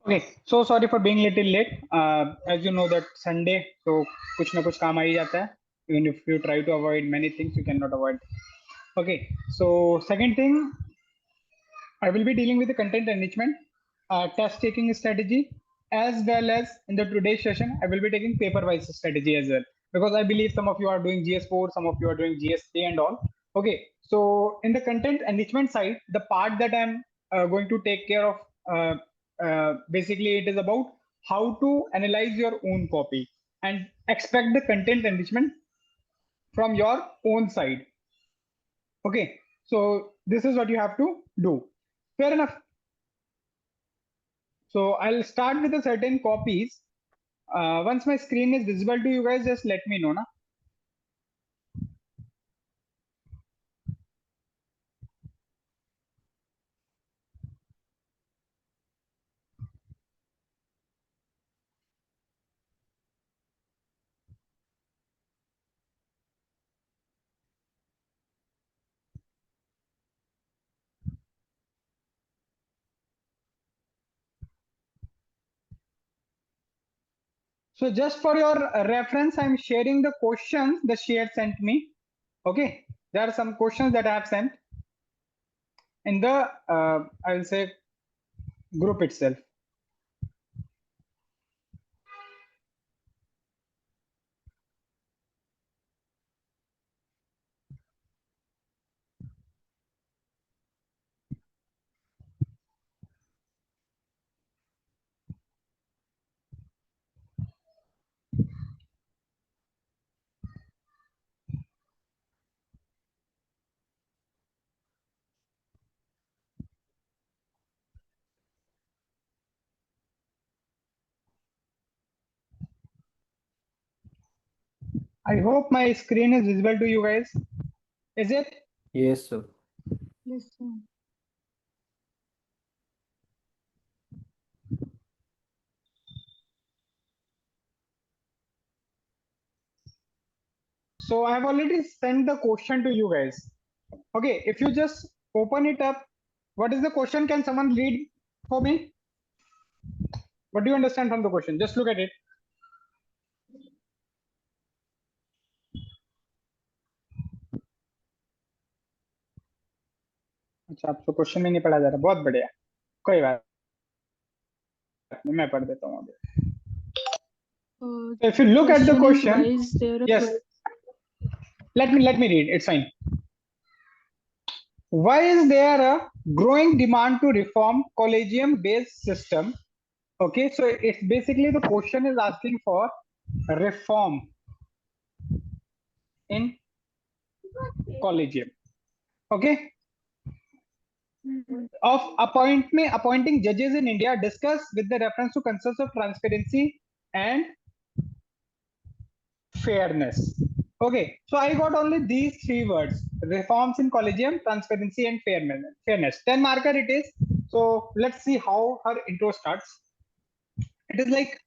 Okay, so sorry for being little late. As you know that Sunday, so कुछ ना कुछ काम आ ही जाता है. Even if you try to avoid many things, you cannot avoid. Okay, so second thing, I will be dealing with the content enrichment, test taking strategy, as well as in the today's session, I will be taking paper-wise strategy as well. Because I believe some of you are doing GS4, some of you are doing GS3 and all. Okay, so in the content enrichment side, the part that I'm going to take care of, basically it is about how to analyze your own copy and expect the content enrichment from your own side. Okay, so this is what you have to do. Fair enough. So I'll start with a certain copies. Once my screen is visible to you guys, just let me know. Na? So just for your reference, I'm sharing the questions the share sent me. Okay, there are some questions that I have sent in the, I will say, group itself. I hope my screen is visible to you guys. Is it? Yes, sir. Yes, sir. So I have already sent the question to you guys. Okay, if you just open it up, what is the question? Can someone read for me? What do you understand from the question? Just look at it. अच्छा, आपको question में नहीं पढ़ा जा रहा, बहुत बढ़िया, कोई बात नहीं, मैं पढ़ देता हूँ अभी. If you look at the question, yes, let me read. It's fine. Why is there a growing demand to reform collegium-based system? Okay, so it's basically the question is asking for reform in collegium. Okay, of appointing judges in India, discuss with the reference to concerns of transparency and fairness. Okay, so I got only these three words: reforms in collegium, transparency, and fairness. 10 marker it is. So let's see how her intro starts. It is like,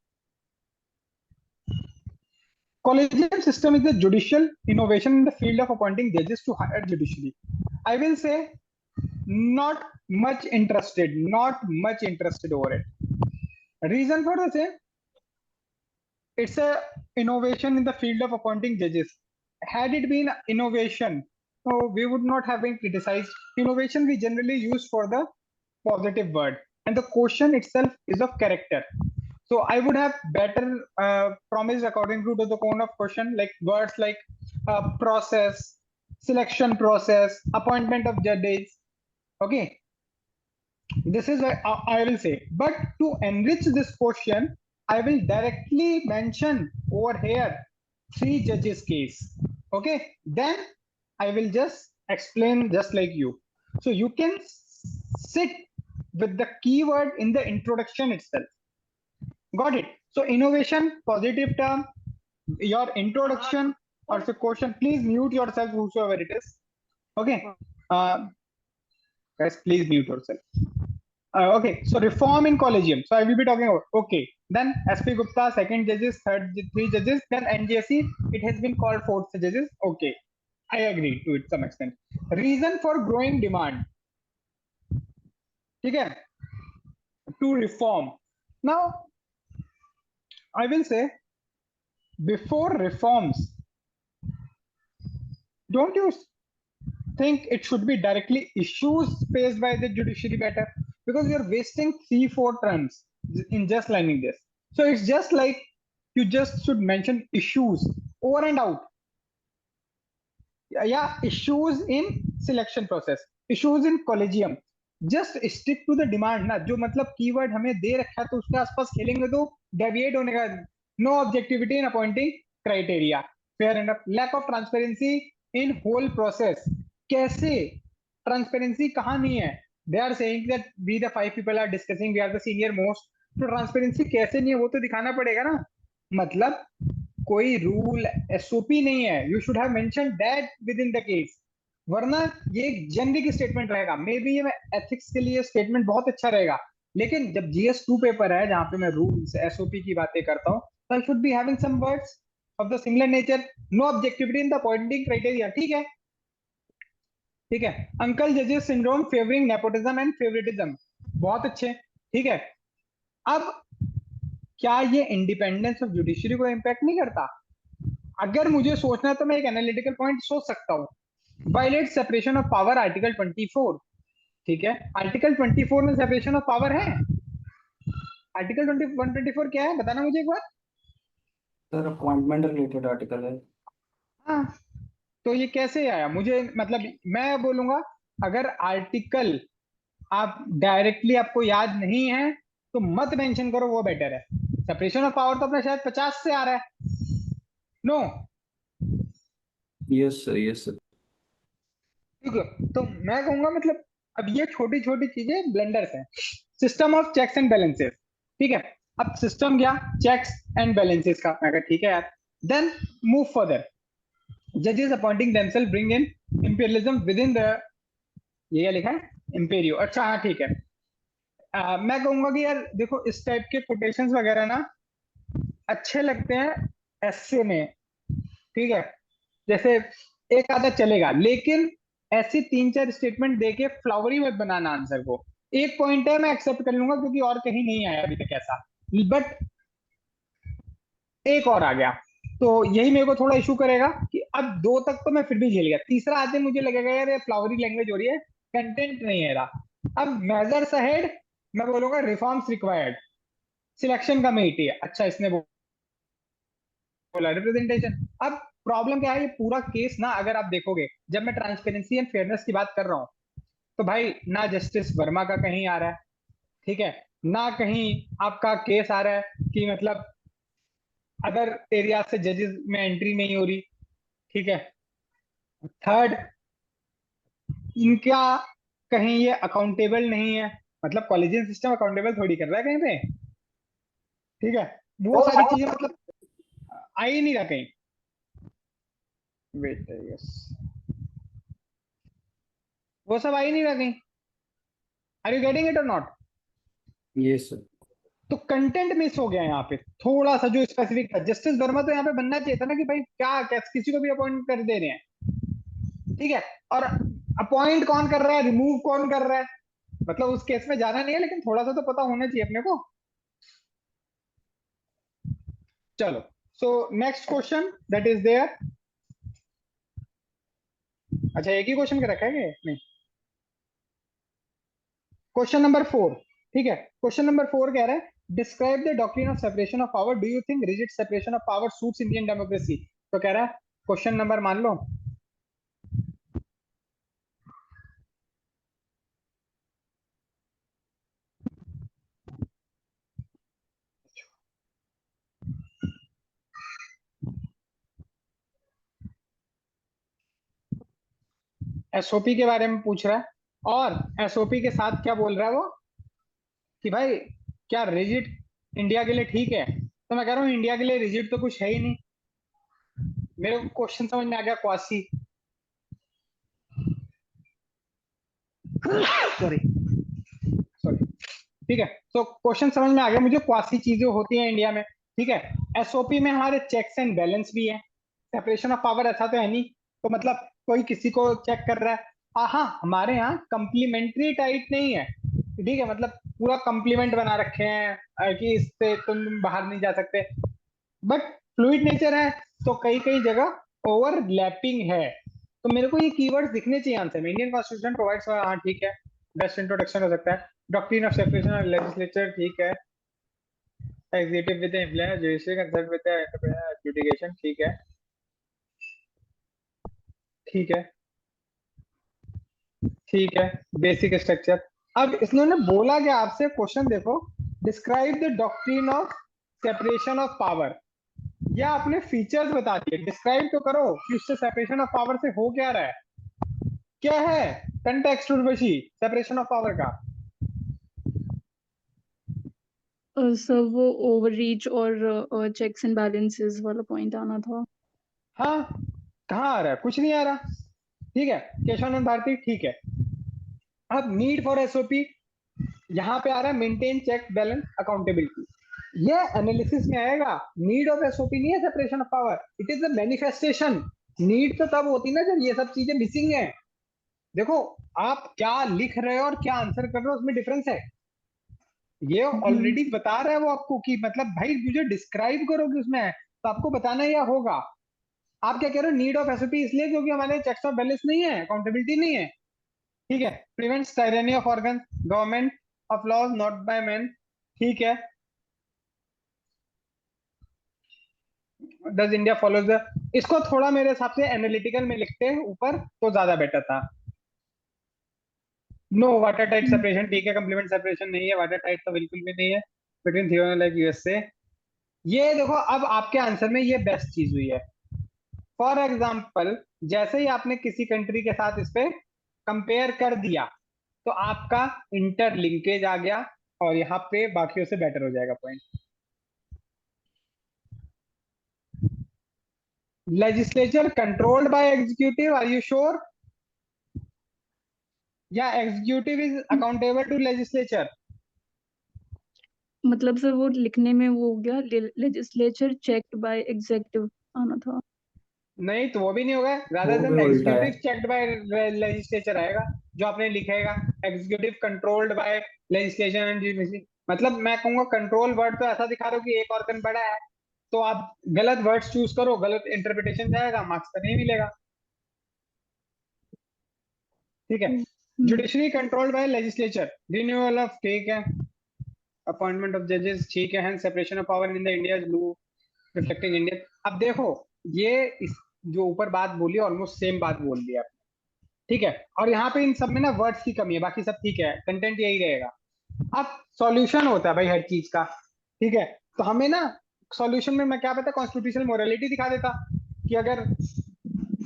collegium system is a judicial innovation in the field of appointing judges to higher judiciary. I will say not much interested over it. Reason for the same, it's a innovation in the field of appointing judges. Had it been innovation, so we would not have been criticized. Innovation we generally use for the positive word, and the question itself is of character. So I would have better promised according to the cone of question, like words like process, selection process, appointment of judges. Okay, this is what I will say. But to enrich this question, I will directly mention over here 3 judges case. Okay, then I will just explain just like you. So you can sit with the keyword in the introduction itself. Got it? So innovation, positive term, your introduction or the question. Please mute yourself, whosoever it is. Okay. Guys, please mute yourself. Okay, so reform in collegium. So I will be talking about. Okay, then SP Gupta, second judges, third 3 judges, then NJC. It has been called fourth judges. Okay, I agree to it some extent. Reason for growing demand. Okay, to reform. Now, I will say, before reforms, don't you think it should be directly issues faced by the judiciary better? Because you're wasting 3-4 terms in just learning this. So it's just like you just should mention issues over and out. Yeah, issues in selection process, issues in collegium. Just stick to the demand ना, जो मतलब keyword हमें दे रखा है तो उसके आसपास खेलेंगे तो डेविएट होने का। No objectivity in appointing criteria, fair and lack of transparency in whole process. कैसे ट्रांसपेरेंसी कहाँ नहीं है? They are saying that we the 5 people are discussing, we are the senior most. तो ट्रांसपेरेंसी कैसे नहीं है वो तो दिखाना पड़ेगा ना। मतलब कोई रूल एसओपी नहीं है, you should have mention that with in the case, वरना ये एक जेनरिक स्टेटमेंट रहेगा। मे बी ये एथिक्स के लिए स्टेटमेंट बहुत अच्छा रहेगा, लेकिन जब GS2 पेपर है जहां पे मैं रूल्स एसओपी की बातें करता हूँ, तो I should be having some words of the similar nature. No objectivity in the appointing criteria, ठीक है, ठीक है। अंकल जजेस syndrome favouring nepotism and favouritism, बहुत अच्छे, ठीक है। अब क्या ये इंडिपेंडेंस ऑफ जुडिशरी को इम्पैक्ट नहीं करता? अगर मुझे सोचना है तो मैं एक एनालिटिकल पॉइंट सोच सकता हूँ, violate separation of power article 24, ठीक है। आर्टिकल 24 में सेपरेशन ऑफ पावर है? आर्टिकल 124 क्या है, बताना मुझे एक बार। सर अपॉइंटमेंट रिलेटेड आर्टिकल है। हाँ, तो ये कैसे आया? मुझे मतलब मैं बोलूंगा, अगर आर्टिकल आप डायरेक्टली आपको याद नहीं है तो मत मेंशन करो, वो बेटर है। सेपरेशन ऑफ पावर तो अपना शायद 50 से आ रहा है। No, yes sir, yes sir. ठीक है। तो मैं कहूंगा मतलब अब ये छोटी छोटी चीजें ब्लेंडर्स हैं। System of checks and balances, ठीक है। अब सिस्टम क्या, चेक्स एंड बैलेंसेस का, मैं कहा ठीक है यार। देन मूव फर्दर, जजेस appointing themselves bring in imperialism within the, ये क्या लिखा है, इंपेरियो, अच्छा हाँ ठीक है। मैं कहूंगा कि यार देखो, इस टाइप के कोटेशंस वगैरह ना अच्छे लगते हैं एस्से में, ठीक है। जैसे एक आधा चलेगा, लेकिन ऐसे 3-4 स्टेटमेंट देके फ्लावरी मत बनाना आंसर को। एक पॉइंट है मैं एक्सेप्ट कर लूंगा क्योंकि और कहीं नहीं आया अभी तक ऐसा, बट एक और आ गया तो यही मेरे को थोड़ा इशू करेगा कि अब 2 तक तो मैं फिर भी झेल गया, तीसरा आते मुझे लगेगा यार ये फ्लावरी लैंग्वेज हो रही है, कंटेंट नहीं है रहा। अब मेजर्स अहेड, मैं बोलूंगा रिफॉर्म्स रिक्वायर्ड, सिलेक्शन कमेटी, अच्छा इसने बोला रिप्रेजेंटेशन। अब प्रॉब्लम क्या है, ये पूरा केस ना अगर आप देखोगे, जब मैं ट्रांसपेरेंसी एंड फेयरनेस की बात कर रहा हूँ, तो भाई ना जस्टिस वर्मा का कहीं आ रहा है, ठीक है, ना कहीं आपका केस आ रहा है कि मतलब अदर एरिया से जजेस में एंट्री नहीं हो रही, ठीक है। थर्ड, इनका कहीं ये अकाउंटेबल नहीं है, मतलब कॉलेजियन सिस्टम अकाउंटेबल थोड़ी कर रहा है कहीं पे, ठीक है। वो सारी चीजें मतलब आ ही नहीं रहा कहीं। वेट, यस, वो सब आ ही नहीं रहा कहीं। आर यू गेटिंग इट और नॉट? Yes sir. तो कंटेंट मिस हो गया यहाँ पे थोड़ा सा, जो स्पेसिफिक था। जस्टिस वर्मा तो यहाँ पे बनना चाहिए था ना कि भाई क्या किसी को भी अपॉइंट कर दे रहे हैं, ठीक है। और अपॉइंट कौन कर रहा है, रिमूव कौन कर रहा है, मतलब उस केस में जाना नहीं है, लेकिन थोड़ा सा तो पता होना चाहिए अपने को। चलो, so next question that is there. अच्छा, एक ही क्वेश्चन का रखा है क्या? नहीं, क्वेश्चन नंबर 4, ठीक है। क्वेश्चन नंबर 4 कह रहा है describe the doctrine of separation of power, do you think rigid separation of power suits Indian democracy? तो कह रहा है क्वेश्चन नंबर मान लो, एसओपी के बारे में पूछ रहा है, और एसओपी के साथ क्या बोल रहा है वो कि भाई क्या रिजिड इंडिया के लिए ठीक है? तो मैं कह रहा हूँ इंडिया के लिए रिजिड तो कुछ है ही नहीं। मेरे को क्वेश्चन समझ में आ गया, क्वासी, सॉरी सॉरी, ठीक है। तो क्वेश्चन समझ में आ गया मुझे, क्वासी चीजें होती हैं इंडिया में, ठीक है। एसओपी में हमारे चेक्स एंड बैलेंस भी है, सेपरेशन ऑफ पावर ऐसा तो है नहीं, तो मतलब कोई किसी को चेक कर रहा है। हाँ, हमारे यहाँ कंप्लीमेंट्री टाइट नहीं है, ठीक है। मतलब पूरा कॉम्प्लीमेंट बना रखे हैं कि इससे तुम बाहर नहीं जा सकते, बट फ्लूइड नेचर है तो कई कई जगह ओवरलैपिंग है। तो मेरे को ये कीवर्ड्स दिखने चाहिए आंसर में। इंडियन कॉन्स्टिट्यूशन प्रोवाइड्स, हाँ ठीक है, बेस्ट इंट्रोडक्शन हो सकता है। Doctrine of separation of legislature, ठीक है। Executive with employer, judiciary concern with adjudication, ठीक है, ठीक है, ठीक है। Basic structure. अब इसने बोला क्या आपसे, क्वेश्चन देखो, describe the doctrine of separation of power. या आपने फीचर्स बता दिए, डिस्क्राइब तो करो कि उससे सेपरेशन ऑफ पावर से हो क्या रहा है, क्या है context Urvashi separation of power का। सर वो ओवररीच और चेक्स एंड बैलेंसेस वाला पॉइंट आना था। हाँ, कहाँ आ रहा है, कुछ नहीं आ रहा। ठीक है, केशवानंद भारती, ठीक है। अब नीड फॉर एसओपी, यहाँ पे आ रहा है मेंटेन चेक बैलेंस अकाउंटेबिलिटी, ये एनालिसिस में आएगा। नीड ऑफ एसओपी नहीं है separation of power, it is the manifestation. Need तो तब होती ना जब ये सब चीजें मिसिंग है। देखो, आप क्या लिख रहे हो और क्या आंसर कर रहे हो उसमें डिफरेंस है। ये ऑलरेडी बता रहा है वो आपको कि मतलब भाई मुझे डिस्क्राइब करोगे उसमें है, तो आपको बताना या होगा। आप क्या कह रहे हो, नीड ऑफ एसओपी इसलिए क्योंकि हमारे चेक्स ऑफ बैलेंस नहीं है, अकाउंटेबिलिटी नहीं है। ठीक है, prevents tyranny of organ, government of laws not by man, ठीक है। डज इंडिया फॉलोज द, इसको थोड़ा मेरे हिसाब से एनालिटिकल में लिखते हैं ऊपर तो ज्यादा बेटर था। नो वाटर टाइट सेपरेशन, ठीक है, कंप्लीमेंट सेपरेशन नहीं है, वाटर टाइट तो बिल्कुल भी नहीं है बिटवीन थियोन लाइक यूएसए। ये देखो, अब आपके आंसर में ये बेस्ट चीज हुई है। फॉर एग्जाम्पल, जैसे ही आपने किसी कंट्री के साथ इस पे कंपेयर कर दिया तो आपका इंटरलिंकेज आ गया और यहाँ पे बाकियों से बेटर हो जाएगा point. Legislature controlled by executive, are you sure? या executive is accountable to legislature? मतलब सर वो लिखने में वो हो गया, लेजिस्लेचर चेक्ड बाय एग्जीक्यूटिव आना था। नहीं तो वो भी नहीं होगा, वो रादर देन भी उल्टा है। एग्जीक्यूटिव चेक्ड बाय लेजिस्लेचर आएगा जो आपने लिखेगा। Executive controlled by legislation and judiciary, मतलब मैं कहूंगा कंट्रोल वर्ड तो ऐसा दिखा रहा हूँ कि एक ऑर्गन बड़ा है, तो आप गलत वर्ड्स चूज करो, गलत इंटरप्रिटेशन जाएगा, मार्क्स तो नहीं मिलेगा। ठीक है, judiciary controlled by legislature, renewal of, ठीक है, अपॉइंटमेंट ऑफ जजेस, ठीक है, hand separation of power in the India लू रिफ्लेक्टिंग इंडियन। अब देखो, ये इस जो ऊपर बात बोली ऑलमोस्ट सेम बात बोल दी आपने, ठीक है, और यहाँ पे इन सब में ना वर्ड्स की कमी है, बाकी सब ठीक है, कंटेंट यही रहेगा। अब सॉल्यूशन होता है भाई हर चीज का, ठीक है, तो हमें ना सॉल्यूशन में मैं क्या पता कॉन्स्टिट्यूशनल मोरालिटी दिखा देता कि अगर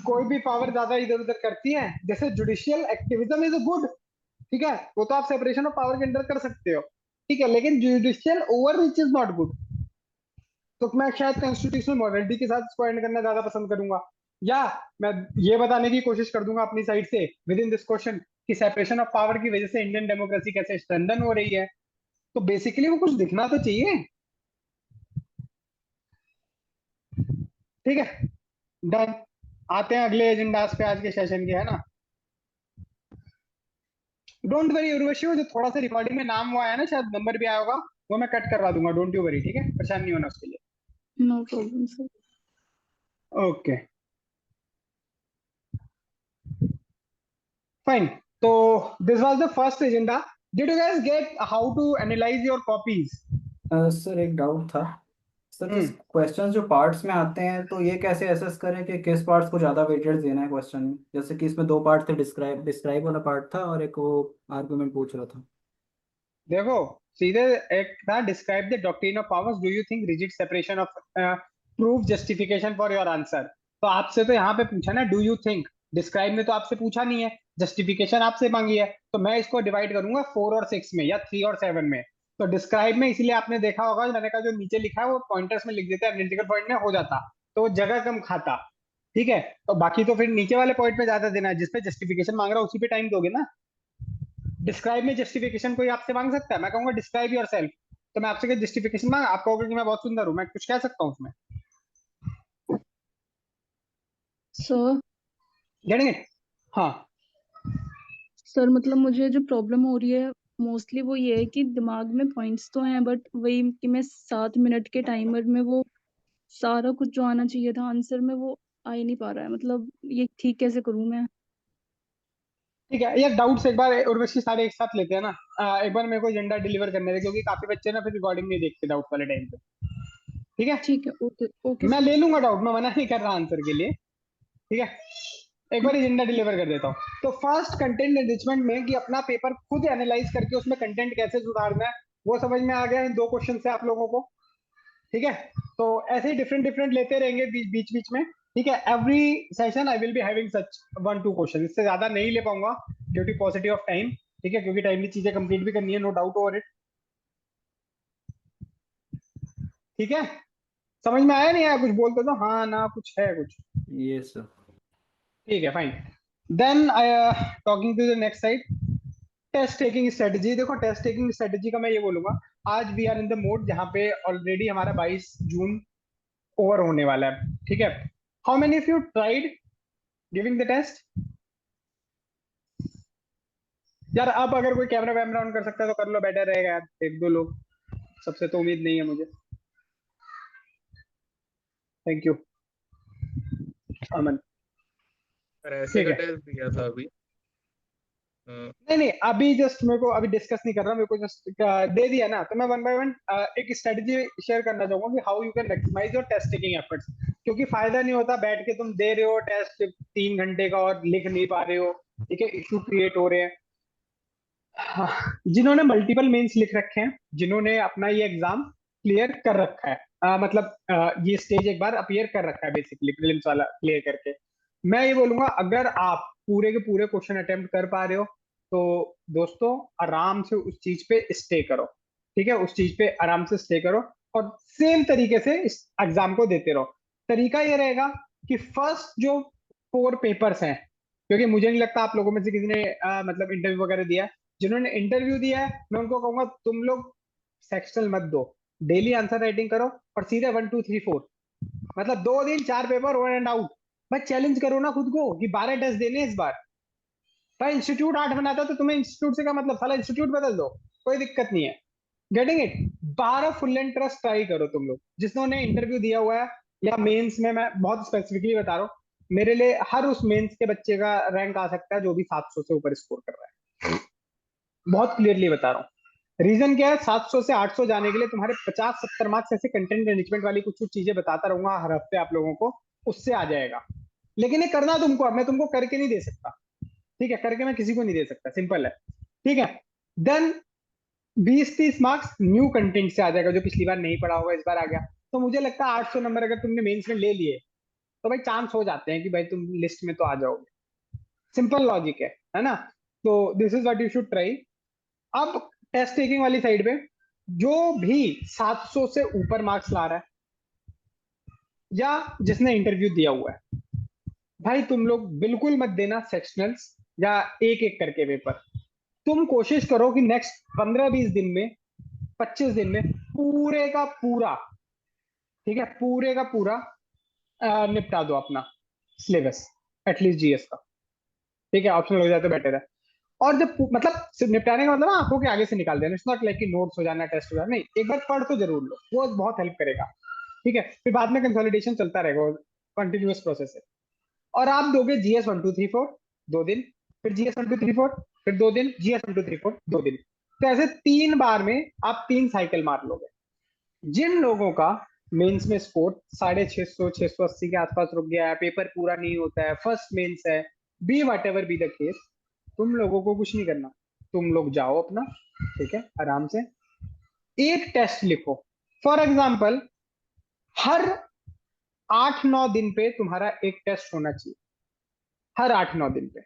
कोई भी पावर ज्यादा इधर उधर करती है, जैसे जुडिशियल एक्टिविज्म इज गुड, ठीक है, वो तो आप सेपरेशन ऑफ पावर के अंदर कर सकते हो, ठीक है, लेकिन judicial over rich is not good. तो मैं शायद कॉन्स्टिट्यूशनल मोरालिटी के साथ इसको एंड करना ज्यादा पसंद करूंगा, या मैं ये बताने की कोशिश कर दूंगा अपनी साइड से विद इन दिस क्वेश्चन कि सेपरेशन ऑफ पावर की वजह से इंडियन डेमोक्रेसी कैसे स्ट्रेंथन हो रही है। तो बेसिकली वो कुछ दिखना तो चाहिए। ठीक है, डन। आते हैं अगले एजेंडास पे आज के सेशन के, है ना। डोंट वरी उर्वशी, जो थोड़ा सा रिकॉर्डिंग में नाम वो आया ना, शायद नंबर भी आया होगा, वो मैं कट करवा दूंगा, डोंट यू वरी, ठीक है, परेशान नहीं होना उसके लिए। No problem sir. Okay fine. तो this was the first agenda. Did you guys get how to analyse your copies? Sir एक डाउट था। सर जिस हम्म, क्वेश्चन जो पार्ट्स में आते हैं तो ये कैसे एसेस करें कि किस पार्ट्स को ज़्यादा वेटेज देना है क्वेश्चन में? जैसे कि इसमें दो पार्ट थे, डिस्क्राइब डिस्क्राइब वाला पार्ट था और एक वो आर्गुमेंट पूछ रहा था। देखो, सीधे एक था describe the doctrine of powers, do you think rigid separation of, prove justification for your answer. तो आपसे तो यहाँ पे पूछा ना डू यू थिंक, डिस्क्राइब में तो आपसे पूछा नहीं है, जस्टिफिकेशन आपसे मांगी है, तो मैं इसको डिवाइड करूंगा 4 और 6 में या 3 और 7 में। तो डिस्क्राइब में इसलिए आपने देखा होगा, मैंने कहा जो नीचे लिखा है वो पॉइंटर्स में लिख देते हैं, एनालिटिकल पॉइंट में हो जाता, तो वो जगह कम खाता। ठीक है, तो बाकी तो फिर नीचे वाले पॉइंट में ज्यादा देना है, जिसपे जस्टिफिकेशन मांग रहा है उसी पे टाइम दोगे ना। डिस्क्राइब में जस्टिफिकेशन कोई आपसे मांग सकता है, मैं कहूंगा डिस्क्राइब योरसेल्फ, तो मैं आपसे जस्टिफिकेशन मांगा, आप कहोगे कि मैं बहुत सुंदर हूं, मैं कुछ कह सकता हूँ उसमें। Sir getting it? हाँ। सर मतलब मुझे जो प्रॉब्लम हो रही है मोस्टली वो ये है कि दिमाग में पॉइंट्स तो हैं, बट वही कि मैं 7 मिनट के टाइमर में वो सारा कुछ जो आना चाहिए था आंसर में वो आ ही नहीं पा रहा है। मतलब ये ठीक कैसे करूं मैं? ठीक है यार, डाउट्स एक बार उर्वशी सारे एक साथ लेते हैं ना। एक बार मेरे को एजेंडा डिलीवर करने दे, क्योंकि काफी बच्चे ना फिर रिकॉर्डिंग नहीं देखते डाउट वाले टाइम पे। ठीक है, ठीक है, ओके ओके मैं सर। ले लूंगा डाउट, मैं मना नहीं कर रहा आंसर के लिए। ठीक है, एक बार एजेंडा डिलीवर कर देता हूँ। तो फर्स्ट कंटेंट एनरिचमेंट में कि अपना पेपर खुद एनालाइज करके उसमें कंटेंट कैसे सुधारना है, वो समझ में आ गया इन 2 क्वेश्चन से आप लोगों को। ठीक है, तो ऐसे ही डिफरेंट डिफरेंट लेते रहेंगे बीच बीच में। ठीक है, every session I will be having such 1-2 question, इससे ज्यादा नहीं ले पाऊंगा due to positive of time. ठीक है, क्योंकि टाइमली चीजें कंप्लीट भी करनी है, नो डाउट ओवर इट। ठीक है, समझ में आया नहीं आया, कुछ बोलते तो हाँ ना, कुछ है कुछ। ये सर। ठीक है fine. Then I talking to the next side, test taking strategy. देखो टेस्ट टेकिंग स्ट्रेटजी का मैं ये बोलूंगा, आज we are in the mode जहां पे ऑलरेडी हमारा 22 जून ओवर होने वाला है। ठीक है, how many of you tried giving the test? यार अब अगर कोई कैमरा वैमरा ऑन कर सकता है तो कर लो, बेटर रहेगा यार, 1-2 लोग, सबसे तो उम्मीद नहीं है मुझे। थैंक यू अमन। पर ऐसे ठीक का है, टेस्ट दिया था अभी। नहीं नहीं अभी जस्ट मेरे को अभी डिस्कस नहीं कर रहा, मेरे को जस्ट दे दिया ना, तो मैं 1 बाय 1 एक स्ट्रेटजी शेयर करना चाहूंगा कि how you can maximise your test taking efforts. क्योंकि फायदा नहीं होता बैठ के तुम दे रहे हो टेस्ट 3 घंटे का और लिख नहीं पा रहे हो। ठीक है, इशू क्रिएट हो रहे हैं। हाँ, जिन्होंने मल्टीपल मेंस लिख रखे हैं, जिन्होंने अपना ये एग्जाम क्लियर कर रखा है, मतलब ये स्टेज एक बार अपीयर कर रखा है बेसिकली प्रीलिम्स वाला क्लियर करके, मैं ये बोलूंगा अगर आप पूरे के पूरे क्वेश्चन अटेम्प्ट कर पा रहे हो तो दोस्तों आराम से उस चीज पे स्टे करो। ठीक है, उस चीज पे आराम से स्टे करो और सेम तरीके से इस एग्जाम को देते रहो। तरीका ये रहेगा कि फर्स्ट जो 4 पेपर्स हैं, क्योंकि मुझे नहीं लगता आप लोगों में से किसी ने मतलब इंटरव्यू वगैरह दिया है, जिन्होंने इंटरव्यू दिया है मैं उनको कहूंगा तुम लोग सेक्शनल मत दो, डेली आंसर राइटिंग करो और सीधे 1 2 3 4, मतलब 2 दिन 4 पेपर 1 एंड आउट। भाई चैलेंज करो ना खुद को कि 12 टेस्ट देने इस बार। भाई इंस्टीट्यूट 8 बनाता तो तुम्हें इंस्टीट्यूट से क्या मतलब, साला इंस्टीट्यूट बदल दो, कोई दिक्कत नहीं है। Getting it, 12 full and trust try करो तुम लोग जिन्होंने इंटरव्यू दिया हुआ है या मेंस में। मैं बहुत स्पेसिफिकली बता रहा हूँ, मेरे लिए हर उस मेंस के बच्चे का रैंक आ सकता है जो भी 700 से ऊपर स्कोर कर रहा है, बहुत क्लियरली बता रहा हूँ। रीजन क्या है, 700 से 800 जाने के लिए तुम्हारे 50-70 मार्क्स ऐसे कंटेंट मैनेजमेंट वाली कुछ कुछ चीजें बताता रहूंगा हर हफ्ते आप लोगों को, उससे आ जाएगा। लेकिन ये करना तुमको, अब मैं तुमको करके नहीं दे सकता। ठीक है, करके मैं किसी को नहीं दे सकता, सिंपल है। ठीक है, देन 20-30 मार्क्स न्यू कंटेंट से आ जाएगा जो पिछली बार नहीं पढ़ा होगा इस बार आ गया। तो मुझे लगता है 800 नंबर अगर तुमने मेंस में ले लिए तो भाई चांस हो जाते हैं कि भाई तुम लिस्ट में तो आ जाओगे। सिंपल लॉजिक है ना? तो this is what you should try. अब टेस्ट टेकिंग वाली साइड पे जो भी 700 से ऊपर मार्क्स ला रहा है या जिसने इंटरव्यू दिया हुआ है, भाई तुम लोग बिल्कुल मत देना सेक्शनल्स या एक एक करके पेपर। तुम कोशिश करो कि नेक्स्ट 15-20 दिन में, 25 दिन में पूरे का पूरा, ठीक है, पूरे का पूरा निपटा दो अपना सिलेबस, एटलीस्ट जीएस का। ठीक है, ऑप्शनल हो जाए तो बेटर है। और जब मतलब सिर्फ निपटाने का मतलब आंखों के आगे से निकाल देना, इट्स नॉट लाइक कि नोट्स हो जाना, टेस्ट हो जाना, नहीं, एक बार पढ़ तो जरूर लो, वो बहुत हेल्प करेगा। ठीक है, फिर बाद में कंसोलिडेशन चलता रहेगा, कंटिन्यूअस प्रोसेस है। और आप दोगे जीएस 1 2 3 4 2 दिन, फिर जीएस 1 2 3 4, फिर 2 दिन, जीएस 1 2 3 4 2 दिन, तो ऐसे 3 बार में आप 3 साइकिल मार लोगे। जिन लोगों का मेंस में स्कोर 650 680 के आसपास रुक गया है, पेपर पूरा नहीं होता है, फर्स्ट मेंस है, be whatever be the case, तुम लोगों को कुछ नहीं करना, तुम लोग जाओ अपना, ठीक है, आराम से एक टेस्ट लिखो। फॉर एग्जाम्पल हर 8-9 दिन पे तुम्हारा एक टेस्ट होना चाहिए, हर 8-9 दिन पे।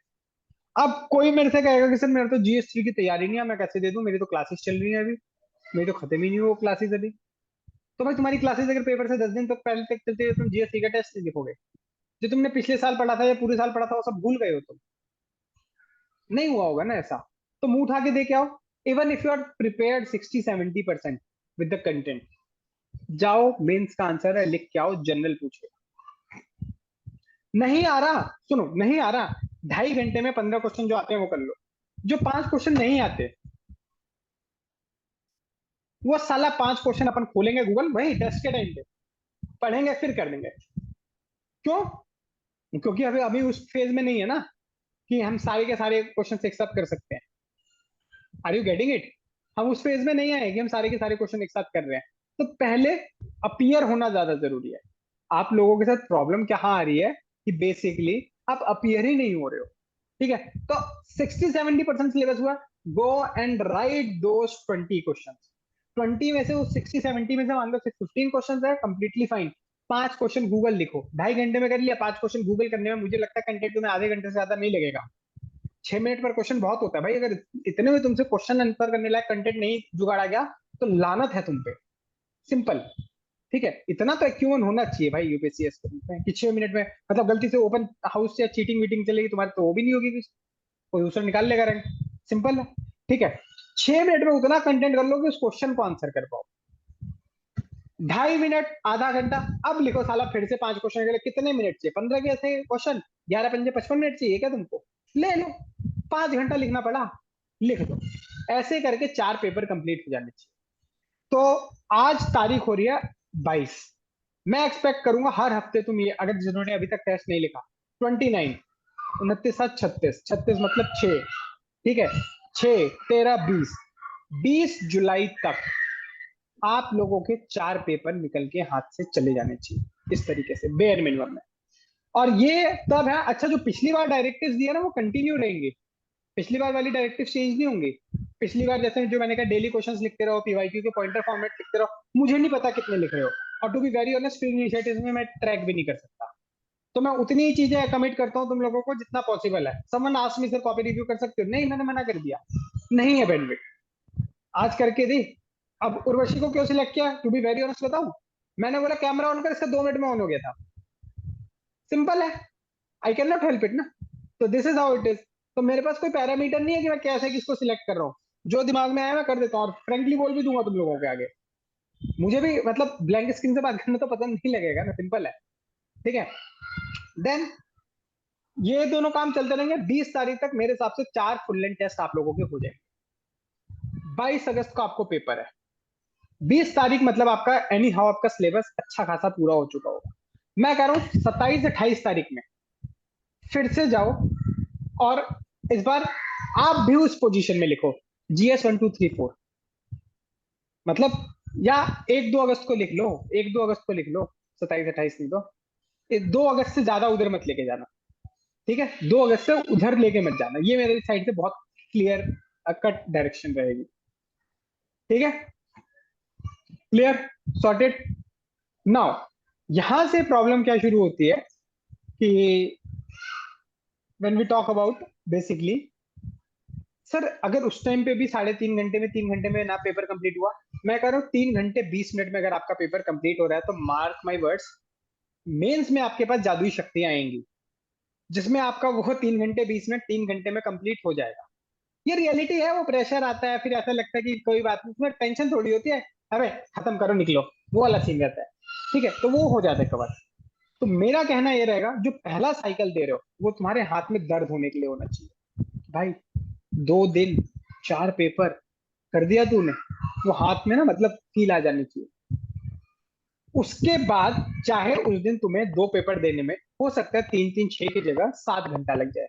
अब कोई मेरे से कहेगा कि सर मेरा तो जीएस3 की तैयारी नहीं है, मैं कैसे दे दूं, मेरी तो क्लासेस चल रही है अभी, मेरी तो खत्म ही नहीं हुआ क्लासेस अभी। तो भाई तुम्हारी क्लासेस अगर पेपर से 10 दिन तक पहले तक चलती है, तुम जीएस3 का टेस्ट नहीं लिखोगे? जो तुमने पिछले साल पढ़ा था या पूरे साल पढ़ा था वो सब भूल गए हो तुम? नहीं हुआ होगा ना ऐसा। तो मुंह उठा के दे के आओ, even if you are prepared 60-70% with the content, जाओ मेंस का आंसर है लिख के आओ, जनरल पूछे। नहीं आ रहा, सुनो, नहीं आ रहा, 2.5 घंटे में 15 क्वेश्चन जो आते हैं वो कर लो। जो 5 क्वेश्चन नहीं आते वो साला 5 क्वेश्चन अपन खोलेंगे गूगल वही टेस्ट के टाइम पे, पढ़ेंगे फिर कर देंगे। क्यों? क्योंकि अभी अभी उस फेज में नहीं है ना कि हम सारे के सारे क्वेश्चन एक्सेप्ट कर सकते हैं। Are you getting it? हम उस फेज में नहीं आए कि हम सारे के सारे क्वेश्चन एक साथ कर रहे हैं। तो पहले अपीयर होना ज्यादा जरूरी है। आप लोगों के साथ प्रॉब्लम क्या आ रही है कि बेसिकली आप अपीयर ही नहीं हो रहे हो। ठीक है, तो 60-70% सिलेबस हुआ, go and right those 20 question. 20 में से वो 60-70 में से मान लो 15 क्वेश्चन है, कंप्लीटली फाइन। 5 क्वेश्चन गूगल लिखो, 2.5 घंटे में कर लिया। 5 क्वेश्चन गूगल करने में मुझे लगता है कंटेंट तुम्हें आधे घंटे से ज्यादा नहीं लगेगा। 6 मिनट पर क्वेश्चन बहुत होता है भाई। अगर इतने में तुमसे क्वेश्चन आंसर करने लायक कंटेंट नहीं जुगाड़ा गया तो लानत है तुम पे। सिंपल। ठीक है, इतना तो एक्यून होना चाहिए भाई यूपीएससी कि 6 मिनट में, मतलब गलती से ओपन हाउस या चीटिंग वीटिंग चलेगी तुम्हारी तो वो भी नहीं होगी, कोई दूसरा निकाल लेगा रैंक। सिंपल है। ठीक है, 6 मिनट में उतना कंटेंट कर लो कि उस क्वेश्चन को आंसर कर पाओ। 2.5 मिनट, आधा घंटा, अब लिखो साला फिर से 5 क्वेश्चन के लिए कितने मिनट चाहिए? 15 के ऐसे क्वेश्चन, 11×5 = 55 मिनट चाहिए क्या तुमको? ले लो, 5 घंटा लिखना पड़ा, लिख दो। ऐसे करके 4 पेपर कंप्लीट हो जाने चाहिए। तो आज तारीख हो रही है 22। मैं एक्सपेक्ट करूंगा हर हफ्ते तुम ये, अगर जिन्होंने अभी तक टेस्ट नहीं लिखा, 29, 29, 7, 36, 36 मतलब 6। ठीक है, 6, 13, 20 जुलाई तक आप लोगों के 4 पेपर निकल के हाथ से चले जाने चाहिए, इस तरीके से बेयर मिनिमम में। और ये तब है। अच्छा, जो पिछली बार डायरेक्टिव्स दिए ना वो कंटिन्यू रहेंगे। पिछली बार वाली डायरेक्टिव चेंज नहीं होंगी। पिछली बार जैसे जो मैंने कहा डेली क्वेश्चंस लिखते रहो, पीवाईक्यू के पॉइंटर फॉर्मेट लिखते रहो। मुझे नहीं पता कितने लिख रहे हो, और to be very honest free initiatives में मैं ट्रैक भी नहीं कर सकता। तो मैं उतनी ही चीजें कमिट करता हूँ तुम लोगों को जितना पॉसिबल है। Someone asked me sir copy review कर सकते हो? नहीं, मैंने मना कर दिया, नहीं है बैंडविड्थ। आज करके दी। अब उर्वशी को क्यों सिलेक्ट किया? टू बी वेरी ऑनेस्ट बताऊं, मैंने बोला कैमरा ऑन कर, इसका 2 मिनट में ऑन हो गया था। सिंपल है, I can not help it ना। तो this is how it is. तो मेरे पास कोई पैरामीटर नहीं है कि मैं कैसे किसको सिलेक्ट कर रहा हूँ। जो दिमाग में आया मैं कर देता हूँ, और फ्रेंकली बोल भी दूंगा तुम लोगों के आगे। मुझे भी मतलब ब्लैंक स्क्रीन से बात करना तो पसंद नहीं लगेगा ना, सिंपल है। ठीक है, देन ये दोनों काम चलते रहेंगे। 20 तारीख तक मेरे हिसाब से 4 फुल लेंथ टेस्ट आप लोगों के हो जाएंगे। 22 अगस्त को आपको पेपर है। 20 तारीख मतलब आपका एनी हाउ आपका सिलेबस अच्छा खासा पूरा हो चुका होगा। मैं कह रहा हूँ 27-28 तारीख में फिर से जाओ, और इस बार आप भी उस पोजीशन में लिखो GS 1 2 3 4। मतलब या 1-2 अगस्त को लिख लो, 1-2 अगस्त को लिख लो, 27-28 लिख दो। 2 अगस्त से ज्यादा उधर मत लेके जाना। ठीक है, 2 अगस्त से उधर लेके मत जाना। ये मेरी साइड से बहुत क्लियर कट डायरेक्शन रहेगी। ठीक है, क्लियर, सॉर्टेड। नाउ यहां से प्रॉब्लम क्या शुरू होती है कि when we talk about basically, sir अगर उस टाइम पे भी 3.5 घंटे में 3 घंटे में ना पेपर कंप्लीट हुआ, मैं कह रहा हूँ 3 घंटे 20 मिनट में अगर आपका पेपर कंप्लीट हो रहा है तो मार्क माई वर्ड्स, मेंस में आपके पास जादुई शक्तियां आएंगी जिसमें आपका वो 3 घंटे 20 मिनट 3 घंटे में कंप्लीट हो जाएगा। ये रियलिटी है। वो प्रेशर आता है, फिर ऐसा लगता है कि कोई बात नहीं, उसमें टेंशन थोड़ी होती है, अरे खत्म करो निकलो, वो वाला सीन रहता है। ठीक है, तो वो हो जाता है कवर। तो मेरा कहना ये रहेगा, जो पहला साइकिल दे रहे हो वो तुम्हारे हाथ में दर्द होने के लिए होना चाहिए भाई। 2 दिन 4 पेपर कर दिया तूने, वो हाथ में ना मतलब फील आ जानी चाहिए। उसके बाद चाहे उस दिन तुम्हें 2 पेपर देने में हो सकता है 3-3, 6 की जगह 7 घंटा लग जाए।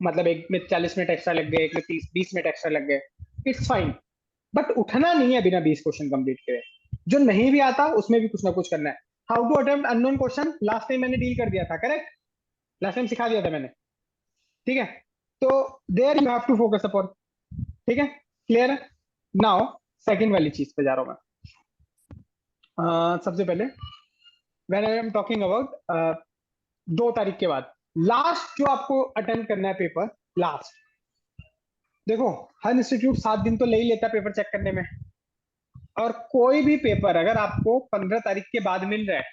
मतलब एक में 40 मिनट एक्स्ट्रा लग गए, एक में 30-20 मिनट एक्स्ट्रा लग गए, इट्स फाइन। बट उठना नहीं है बिना 20 क्वेश्चन कंप्लीट करे। जो नहीं भी आता उसमें भी कुछ ना कुछ करना है। How to attempt unknown question last time मैंने डील कर दिया था, करेक्ट? लास्ट टाइम सिखा दिया था मैंने। ठीक है, तो there you have to focus upon. ठीक है, क्लियर है? नाउ सेकंड वाली चीज पे जा रहा हूं मैं। सबसे पहले when I am talking about 2 तारीख के बाद लास्ट जो आपको अटेम्प्ट करना है पेपर, लास्ट देखो, हर इंस्टीट्यूट 7 दिन तो ले ही लेता है पेपर चेक करने में। और कोई भी पेपर अगर आपको 15 तारीख के बाद मिल रहा है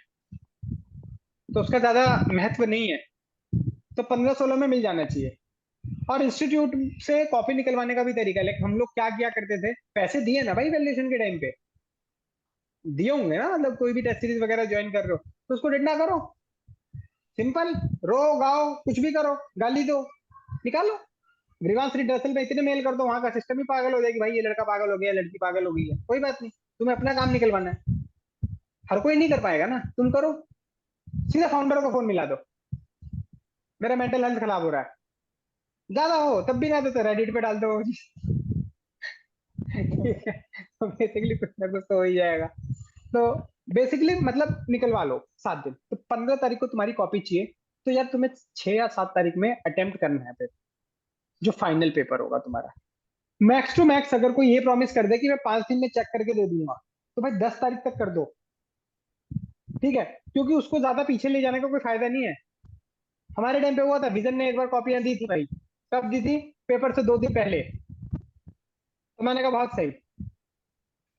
तो उसका ज्यादा महत्व नहीं है, तो 15-16 में मिल जाना चाहिए। और इंस्टीट्यूट से कॉपी निकलवाने का भी तरीका है। लाइक हम लोग क्या किया करते थे, पैसे दिए ना भाई वैल्यूएशन के टाइम पे, दिए होंगे ना, मतलब कोई भी टेस्ट सीरीज वगैरह ज्वाइन कर रहे हो तो उसको डंडा करो। सिंपल, रो गाओ कुछ भी करो, गाली दो, निकालो, ग्रीवांस रिड्रेसल पे इतने मेल कर दो, वहां का सिस्टम ही पागल हो जाएगी, भाई ये लड़का पागल हो गया, लड़की पागल हो गई है। कोई बात नहीं, तुम्हें अपना काम निकलवाना है। हर कोई नहीं कर पाएगा ना, तुम करो। सीधा फाउंडर को फोन मिला दो, मेरा मेंटल हेल्थ खराब हो रहा है। ज्यादा हो तब भी ना दो तो रेडिट पे डाल दो। ठीक है, तो बेसिकली कुछ ना कुछ तो हो ही जाएगा। तो बेसिकली मतलब निकलवा लो 7 दिन। तो 15 तारीख को तुम्हारी कॉपी चाहिए, तो यार तुम्हें 6 या 7 तारीख में अटेम्प्ट करना है पेपर, जो फाइनल पेपर होगा तुम्हारा। मैक्स टू मैक्स अगर कोई ये प्रॉमिस कर दे कि मैं 5 दिन में चेक करके दे दूंगा, तो भाई 10 तारीख तक कर दो, ठीक है। क्योंकि उसको ज्यादा पीछे ले जाने का कोई फायदा नहीं है। हमारे टाइम पे हुआ था, विजन ने एक बार कॉपियां दी थी भाई। कब दी थी? पेपर से 2 दिन पहले। तो मैंने कहा बहुत सही,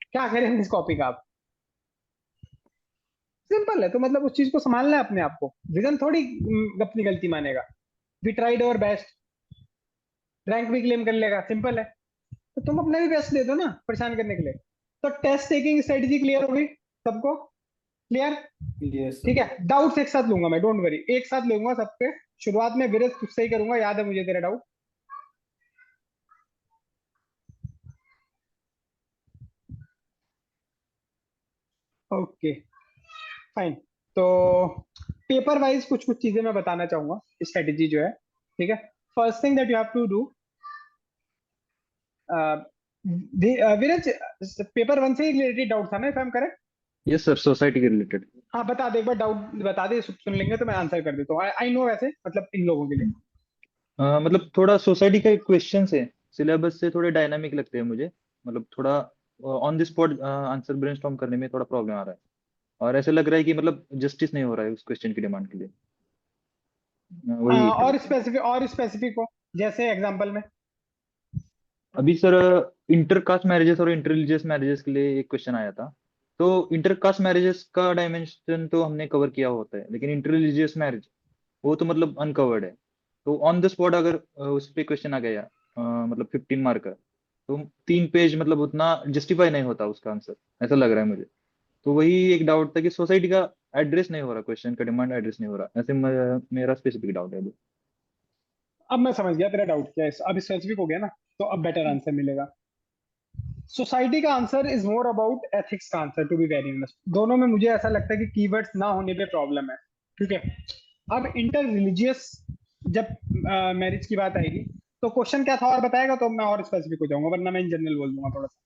क्या करें इस कॉपी का आप। सिंपल है। तो मतलब उस चीज को संभालना है अपने आप को। विजन थोड़ी अपनी गलती मानेगा। We tried our best, rank भी क्लेम कर लेगा, सिंपल है। तो तुम अपना भी बेस्ट दे दो ना, परेशान करने के लिए। तो टेस्ट टेकिंग स्ट्रेटेजी क्लियर होगी सबको? क्लियर? यस ठीक सर। है, डाउट्स एक साथ लूंगा मैं, डोंट वरी, एक साथ लूंगा सबके। शुरुआत में विरज तुझसे ही करूंगा, याद है मुझे तेरा डाउट। Okay fine. तो पेपर वाइज कुछ कुछ चीजें मैं बताना चाहूंगा, स्ट्रेटेजी जो है, ठीक है। First thing that you have to do, Viraj, paper 1 से रिलेटेड डाउट था ना, if I am correct? Yes sir, society के रिलेटेड। हाँ बता दे, एक बार डाउट बता दे, सुन लेंगे तो मैं आंसर कर देता हूँ। आई नो वैसे, मतलब इन लोगों के लिए। मतलब थोड़ा सोसाइटी का क्वेश्चन है, सिलेबस से थोड़े डायनामिक लगते हैं मुझे। मतलब थोड़ा on the spot answer brainstorm करने में थोड़ा प्रॉब्लम आ रहा है, और ऐसे लग रहा है कि मतलब जस्टिस नहीं हो रहा है उस क्वेश्चन की डिमांड के लिए। वही है और थोड़ा। स्पेसिफिक हो, जैसे एग्जांपल में। अभी सर, इंटरकास्ट मैरिजेस और इंटररिलीजियस मैरिजेस के लिए एक क्वेश्चन आया था। तो इंटरकास्ट मैरिजेस का डायमेंशन तो हमने कवर किया होता है, लेकिन इंटररिलीजियस मैरिज वो तो मतलब अनकवर्ड है। तो ऑन द स्पॉट अगर उस पे क्वेश्चन आ गया, मतलब 15 मार्क का, तो 3 पेज मतलब उतना जस्टिफाई नहीं होता उसका आंसर, ऐसा लग रहा है मुझे। तो वही एक डाउट था कि सोसाइटी का एड्रेस नहीं हो रहा, क्वेश्चन का डिमांड एड्रेस नहीं हो रहा, ऐसे मेरा स्पेसिफिक डाउट है अभी। अब मैं समझ गया तेरा डाउट क्या है, अब स्पेसिफिक हो गया ना, तो अब बेटर आंसर मिलेगा। सोसाइटी का answer is more about ethics का answer, to be very honest. दोनों में मुझे ऐसा लगता है कि कीवर्ड्स ना होने पे प्रॉब्लम है, ठीक है। अब इंटर रिलीजियस जब मैरिज की बात आएगी, तो क्वेश्चन क्या था और बताएगा तो मैं और स्पेसिफिक हो जाऊंगा, वरना मैं इन जनरल बोल दूंगा थोड़ा सा।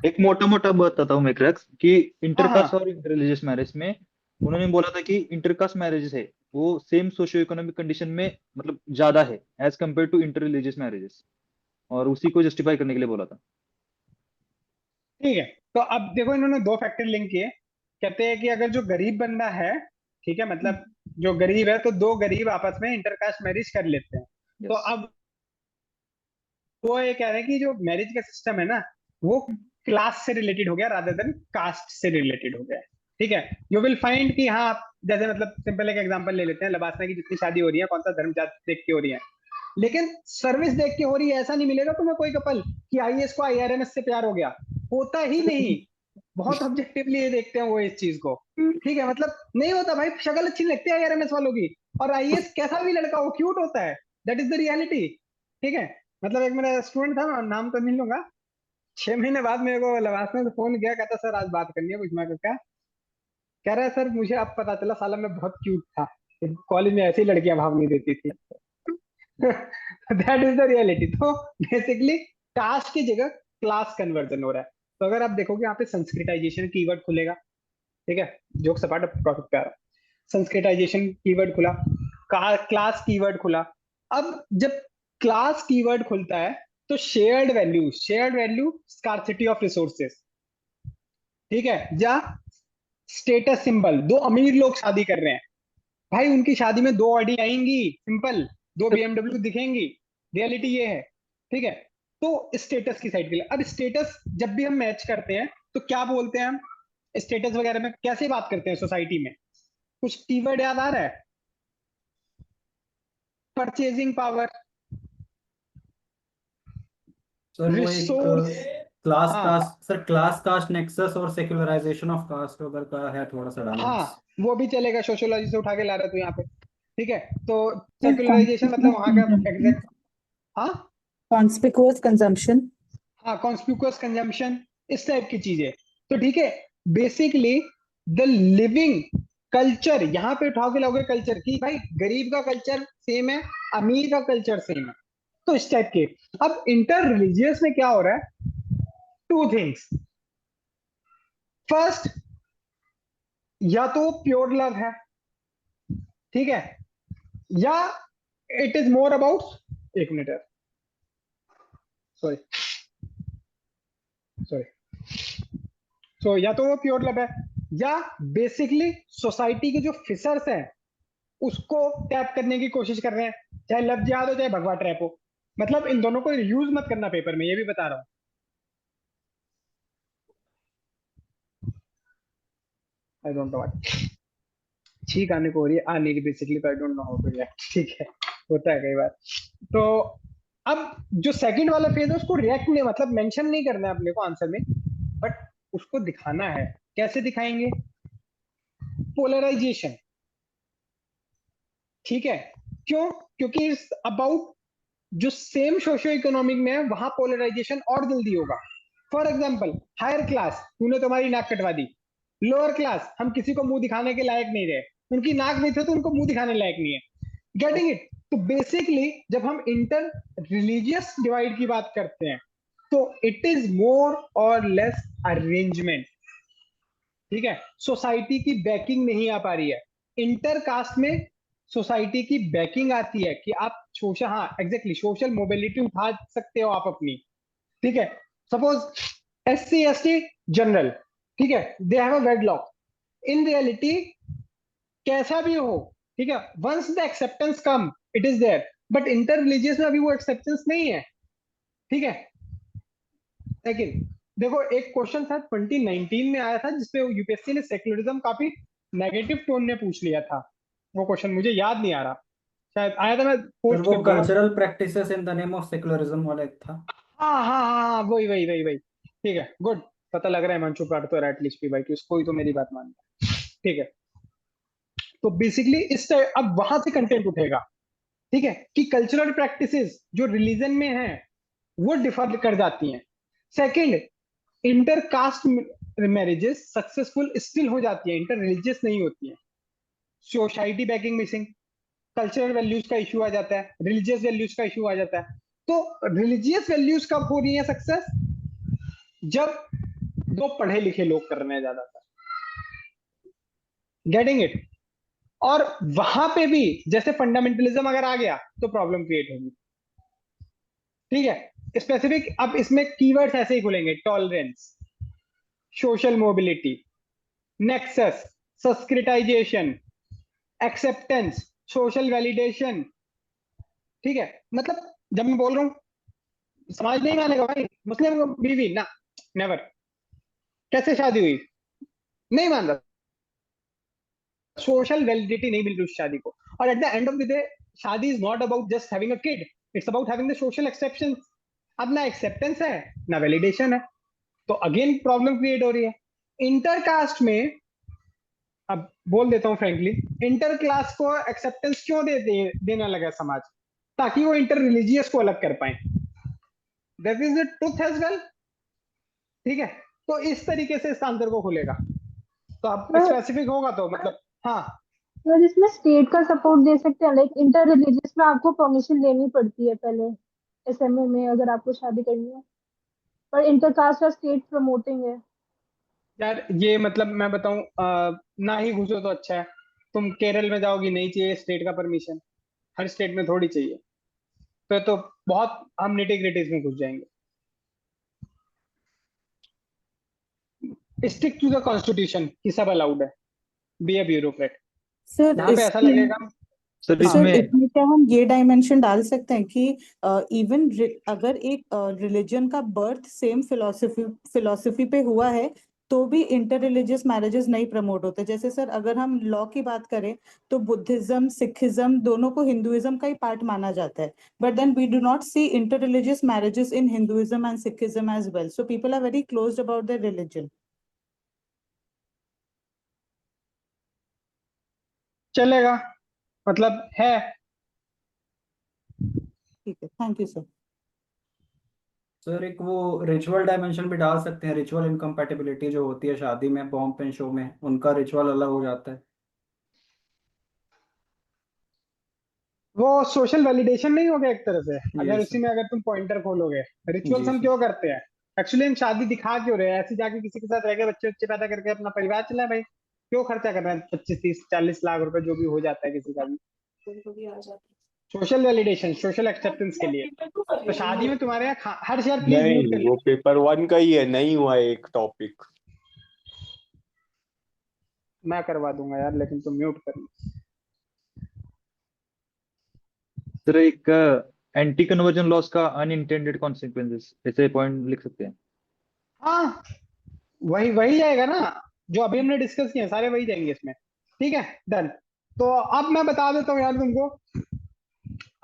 एक मोटा मोटा बताता हूँ मैं क्रक्स कि हाँ इंटरकास्ट हाँ और इंटररिलीजियस मैरिज में उन्होंने बोला था कि इंटरकास्ट मैरिजेस है वो सेम सोशियो इकोनॉमिक कंडीशन में मतलब ज्यादा है एज कम्पेयर टू इंटररिलीजियस मैरिजेस, और उसी को जस्टिफाई करने के लिए बोला था। ठीक है। तो अब देखो, इन्होंने 2 फैक्टर लिंक किए। कहते हैं कि अगर जो गरीब बंदा है, ठीक है, मतलब जो गरीब है, तो 2 गरीब आपस में इंटरकास्ट मैरिज कर लेते हैं। तो यस। अब वो ये कह रहे हैं कि जो मैरिज का सिस्टम है ना, वो क्लास से रिलेटेड हो गया रादर देन कास्ट से रिलेटेड हो गया। ठीक है, यू विल फाइंड कि हाँ, जैसे मतलब सिंपल एक एग्जांपल ले लेते हैं, लबासना की जितनी शादी हो रही है कौन सा धर्म जाति देख के हो रही है, लेकिन सर्विस देख के हो रही है। ऐसा नहीं मिलेगा तुम्हें कोई कपल कि आईएएस को आईआरएमएस से प्यार हो गया, होता ही नहीं। बहुत ऑब्जेक्टिवली ये देखते हैं वो इस चीज को, ठीक है। मतलब नहीं होता भाई, शक्ल अच्छी नहीं लगती आईआरएमएस वालों की, और आईएएस कैसा भी लड़का हो क्यूट होता है, दैट इज द रियलिटी, ठीक है। मतलब एक मेरा स्टूडेंट था, नाम तो नहीं लूंगा, 6 महीने बाद मेरे को लवासना से फोन किया, कहता सर आज बात करनी है कुछ। मैं क्या कह रहा है? सर मुझे अब पता चला साला मैं बहुत क्यूट था, कॉलेज में ऐसी लड़कियां भाव नहीं देती थी। That is the reality. तो बेसिकली कास्ट की जगह क्लास कन्वर्जन हो रहा है। तो अगर आप देखोगे यहाँ पे संस्कृताइजेशन कीवर्ड खुलेगा, ठीक है, जोक सपाट टॉपिक पे आ रहा है। संस्कृताइजेशन कीवर्ड खुला, क्लास कीवर्ड खुला। अब जब क्लास कीवर्ड खुलता है, तो shared value scarcity of resources, ठीक है। या स्टेटस सिंबल, 2 अमीर लोग शादी कर रहे हैं भाई, उनकी शादी में 2 ऑडी आएंगी, सिंपल, 2 बीएमडब्ल्यू दिखेंगी, रियलिटी ये है, ठीक है। तो स्टेटस की साइड के लिए, अब स्टेटस जब भी हम मैच करते हैं तो क्या बोलते हैं हम? स्टेटस वगैरह में कैसे बात करते हैं सोसाइटी में? कुछ कीवर्ड याद आ रहा है? परचेजिंग पावर, सर वो एक रिसोर्स। क्लास हाँ caste, sir class caste nexus और सेक्युलराइजेशन ऑफ कास्ट अगर का है थोड़ा सा हाँ, डाउट्स। वो भी चलेगा, सोशियोलॉजी से उठा के ला रहा तू यहाँ पे, ठीक है। तो सेक्युलराइजेशन मतलब वहां का एग्जैक्ट, हाँ कॉन्स्पिकुअस कंजम्पशन। हाँ, कॉन्स्पिकुअस कंजम्पशन, इस टाइप की चीजें। तो ठीक है, बेसिकली द लिविंग कल्चर, यहाँ पे उठाओ के लाओगे कल्चर की, भाई गरीब का कल्चर सेम है, अमीर का कल्चर सेम है, तो इस टाइप के। अब इंटर रिलीजियस में क्या हो रहा है, टू थिंग्स। फर्स्ट, या तो प्योर लव है, ठीक है, या इट इज मोर अबाउट, एक मिनट, सॉरी सॉरी, सो या तो वो प्योर लव है, या बेसिकली सोसाइटी के जो फिशर्स हैं उसको टैप करने की कोशिश कर रहे हैं, चाहे लव जिहाद हो चाहे भगवा ट्रैप हो। मतलब इन दोनों को यूज मत करना पेपर में, ये भी बता रहा हूं। आई डोंट नो, छींक आने को हो रही है, आने की बेसिकली, तो I don't know how to react, ठीक है, होता है कई बार। तो अब जो सेकंड वाला फेज है उसको रिएक्ट नहीं, मतलब मेंशन नहीं करना है अपने को आंसर में, बट उसको दिखाना है। कैसे दिखाएंगे, पोलराइजेशन, ठीक है। क्यों, क्योंकि इस अबाउट जो सेम सोशियो इकोनॉमिक में है वहां पोलराइजेशन और जल्दी होगा। फॉर एग्जाम्पल, हायर क्लास, तूने तुम्हारी नाक कटवा दी, लोअर क्लास, हम किसी को मुंह दिखाने के लायक नहीं रहे, उनकी नाक नहीं थे तो उनको मुंह दिखाने लायक नहीं है, गेटिंग इट। तो बेसिकली जब हम इंटर रिलीजियस डिवाइड की बात करते हैं तो इट इज मोर और लेस अरेंजमेंट, ठीक है। सोसाइटी की बैकिंग नहीं आ पा रही है, इंटर कास्ट में सोसाइटी की बैकिंग आती है कि आप सोशल, हाँ एग्जैक्टली, सोशल मोबिलिटी उठा सकते हो आप अपनी, ठीक है। सपोज SC ST जनरल, ठीक है, they have a wedlock, in reality कैसा भी हो, ठीक है, once the acceptance come it is there, but inter religious में अभी वो एक्सेप्टेंस नहीं है, ठीक है। लेकिन देखो, एक क्वेश्चन था 2019 में आया था जिसपे यूपीएससी ने सेक्युलरिज्म काफी नेगेटिव टोन में पूछ लिया था, वो क्वेश्चन मुझे याद नहीं आ रहा, शायद आया था, मैं सर पोस्ट वो कर दूंगा। Cultural practices in the name of secularism वाला एक था। हाँ हाँ हाँ हाँ, वही वही वही वही, ठीक है, गुड। पता लग रहा है मंचू पाट तो एटलीस्ट भी भाई कि उसको ही तो मेरी बात मानता है, ठीक है। तो बेसिकली इस टाइप अब वहां से कंटेंट उठेगा, ठीक है, कि कल्चरल प्रैक्टिसेस जो रिलीजन में है वो डिफर कर जाती हैं। Second, inter caste marriages successful still हो जाती है, इंटर रिलीजियस नहीं होती है। Society banking missing, cultural values का इशू आ जाता है, रिलीजियस वैल्यूज का इशू आ जाता है। तो रिलीजियस वैल्यूज कब हो रही है सक्सेस, जब दो पढ़े लिखे लोग कर रहे हैं ज्यादातर, गेटिंग इट। और वहां पे भी जैसे फंडामेंटलिज्म अगर आ गया तो प्रॉब्लम क्रिएट होगी, ठीक है। स्पेसिफिक, अब इसमें कीवर्ड्स ऐसे ही खुलेंगे, tolerance, social mobility, nexus, sanskritisation, acceptance, social validation, ठीक है। मतलब जब मैं बोल रहा हूं समाज नहीं मानेगा भाई, मुस्लिम बीवी ना, नेवर, कैसे शादी हुई, नहीं मान रहा, सोशल वैलिडिटी नहीं मिल रही उस शादी को। और at the end of the day शादी is not about just having a kid, it's about having the social acceptance. अब ना एक्सेप्टेंस है ना वैलिडेशन है, तो अगेन प्रॉब्लम क्रिएट हो रही है। इंटरकास्ट में, अब बोल देता हूं फ्रेंकली, इंटर क्लास को एक्सेप्टेंस क्यों देना लगा समाज, ताकि वो इंटर रिलीजियस को अलग कर पाए, that is the truth as well, ठीक है। तो इस तरीके से इस आंसर को खुलेगा, तो अब स्पेसिफिक होगा तो मतलब, हाँ तो इसमें स्टेट का सपोर्ट दे सकते हैं, लाइक इंटर रिलीजियस में आपको परमिशन लेनी पड़ती है पहले SMA में अगर आपको शादी करनी है, पर इंटरकास्ट का स्टेट प्रमोटिंग है। यार ये मतलब मैं बताऊं, ना ही घुसो तो अच्छा है। तुम केरल में जाओगी, नहीं चाहिए स्टेट का परमिशन, हर स्टेट में थोड़ी चाहिए, तो बहुत हम निटी ग्रिटीज में घुस जाएंगे। स्टिक टू द कॉन्स्टिट्यूशन कि सब अलाउड है, बी ए ब्यूरोक्रेट, सर जहां पे ऐसा इसमें लगेगा। सर हाँ सर इसमें इसमें क्या हम ये डायमेंशन डाल सकते हैं कि इवन अगर एक रिलीजन का बर्थ सेम फिलोसफी पे हुआ है तो भी इंटर रिलीजियस मैरिजेस नहीं प्रमोट होते। जैसे सर अगर हम लॉ की बात करें तो बुद्धिज्म सिखिज्म दोनों को हिंदुइज्म का ही पार्ट माना जाता है, but then we do not see inter religious marriages in Hinduism and Sikhism as well, so people are very closed about their religion. चलेगा, मतलब है। ठीक है, थैंक यू सर। सर एक वो रिचुअल डायमेंशन भी डाल सकते हैं, रिचुअल इनकम्पैटिबिलिटी जो होती है शादी में, पॉम्प एंड शो में, उनका रिचुअल अलग हो जाता है। वो सोशल वैलिडेशन नहीं हो गया एक तरह से, अगर जी उसी सर। में अगर तुम पॉइंटर खोलोगे। रिचुअल्स जी हम सर। क्यों करते हैं? एक्चुअली हम शादी दिखा क्यों रहे हैं? ऐसे जाके किसी के साथ रह के बच्चे बच्चे पैदा करके अपना परिवार चलाए भाई, क्यों खर्चा कर रहे हैं 25 30 40 लाख रुपए जो भी हो जाता है किसी का भी? सोशल वैलिडेशन, सोशल एक्सेप्टेंस के लिए। तो शादी में तुम्हारे यहाँ हर शेयर प्लीज म्यूट कर नहीं, वो लीजिए। पेपर 1 का ही है, नहीं हुआ एक टॉपिक। मैं करवा दूंगा यार, लेकिन तुम म्यूट कर लो। सर एक एंटी कन्वर्जन लॉस का अनइंटेंडेड कॉन्सिक्वेंसेस ऐसे पॉइंट लिख सकते हैं। हाँ, वही वही जाएगा ना, जो अभी हमने डिस्कस किए हैं, सारे वही जाएंगे इसमें। ठीक है, डन। तो अब मैं बता देता हूँ यार तुमको,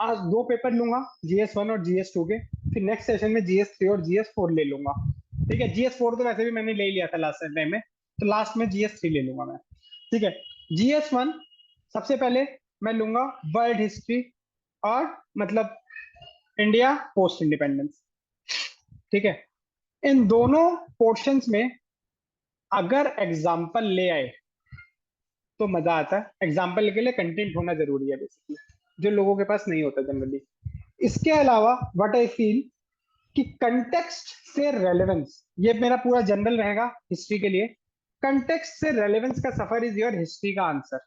आज 2 पेपर लूंगा, GS1 और GS2 के। फिर नेक्स्ट सेशन में GS3 और GS4 ले लूंगा। ठीक है, GS4 तो वैसे भी मैंने ले लिया था लास्ट टाइम में, तो लास्ट में GS3 ले लूंगा मैं। ठीक है, GS1 सबसे पहले मैं लूंगा वर्ल्ड हिस्ट्री और मतलब इंडिया पोस्ट इंडिपेंडेंस। ठीक है, इन दोनों पोर्शंस में अगर एग्जाम्पल ले आए तो मजा आता है। एग्जाम्पल के लिए कंटेंट होना जरूरी है बेसिकली, जो लोगों के पास नहीं होता जनरली। इसके अलावा व्हाट आई फील कि कंटेक्स्ट से रेलेवेंस, ये मेरा पूरा जनरल रहेगा हिस्ट्री के लिए। कंटेक्स्ट से रेलेवेंस का सफर इज योर हिस्ट्री का आंसर।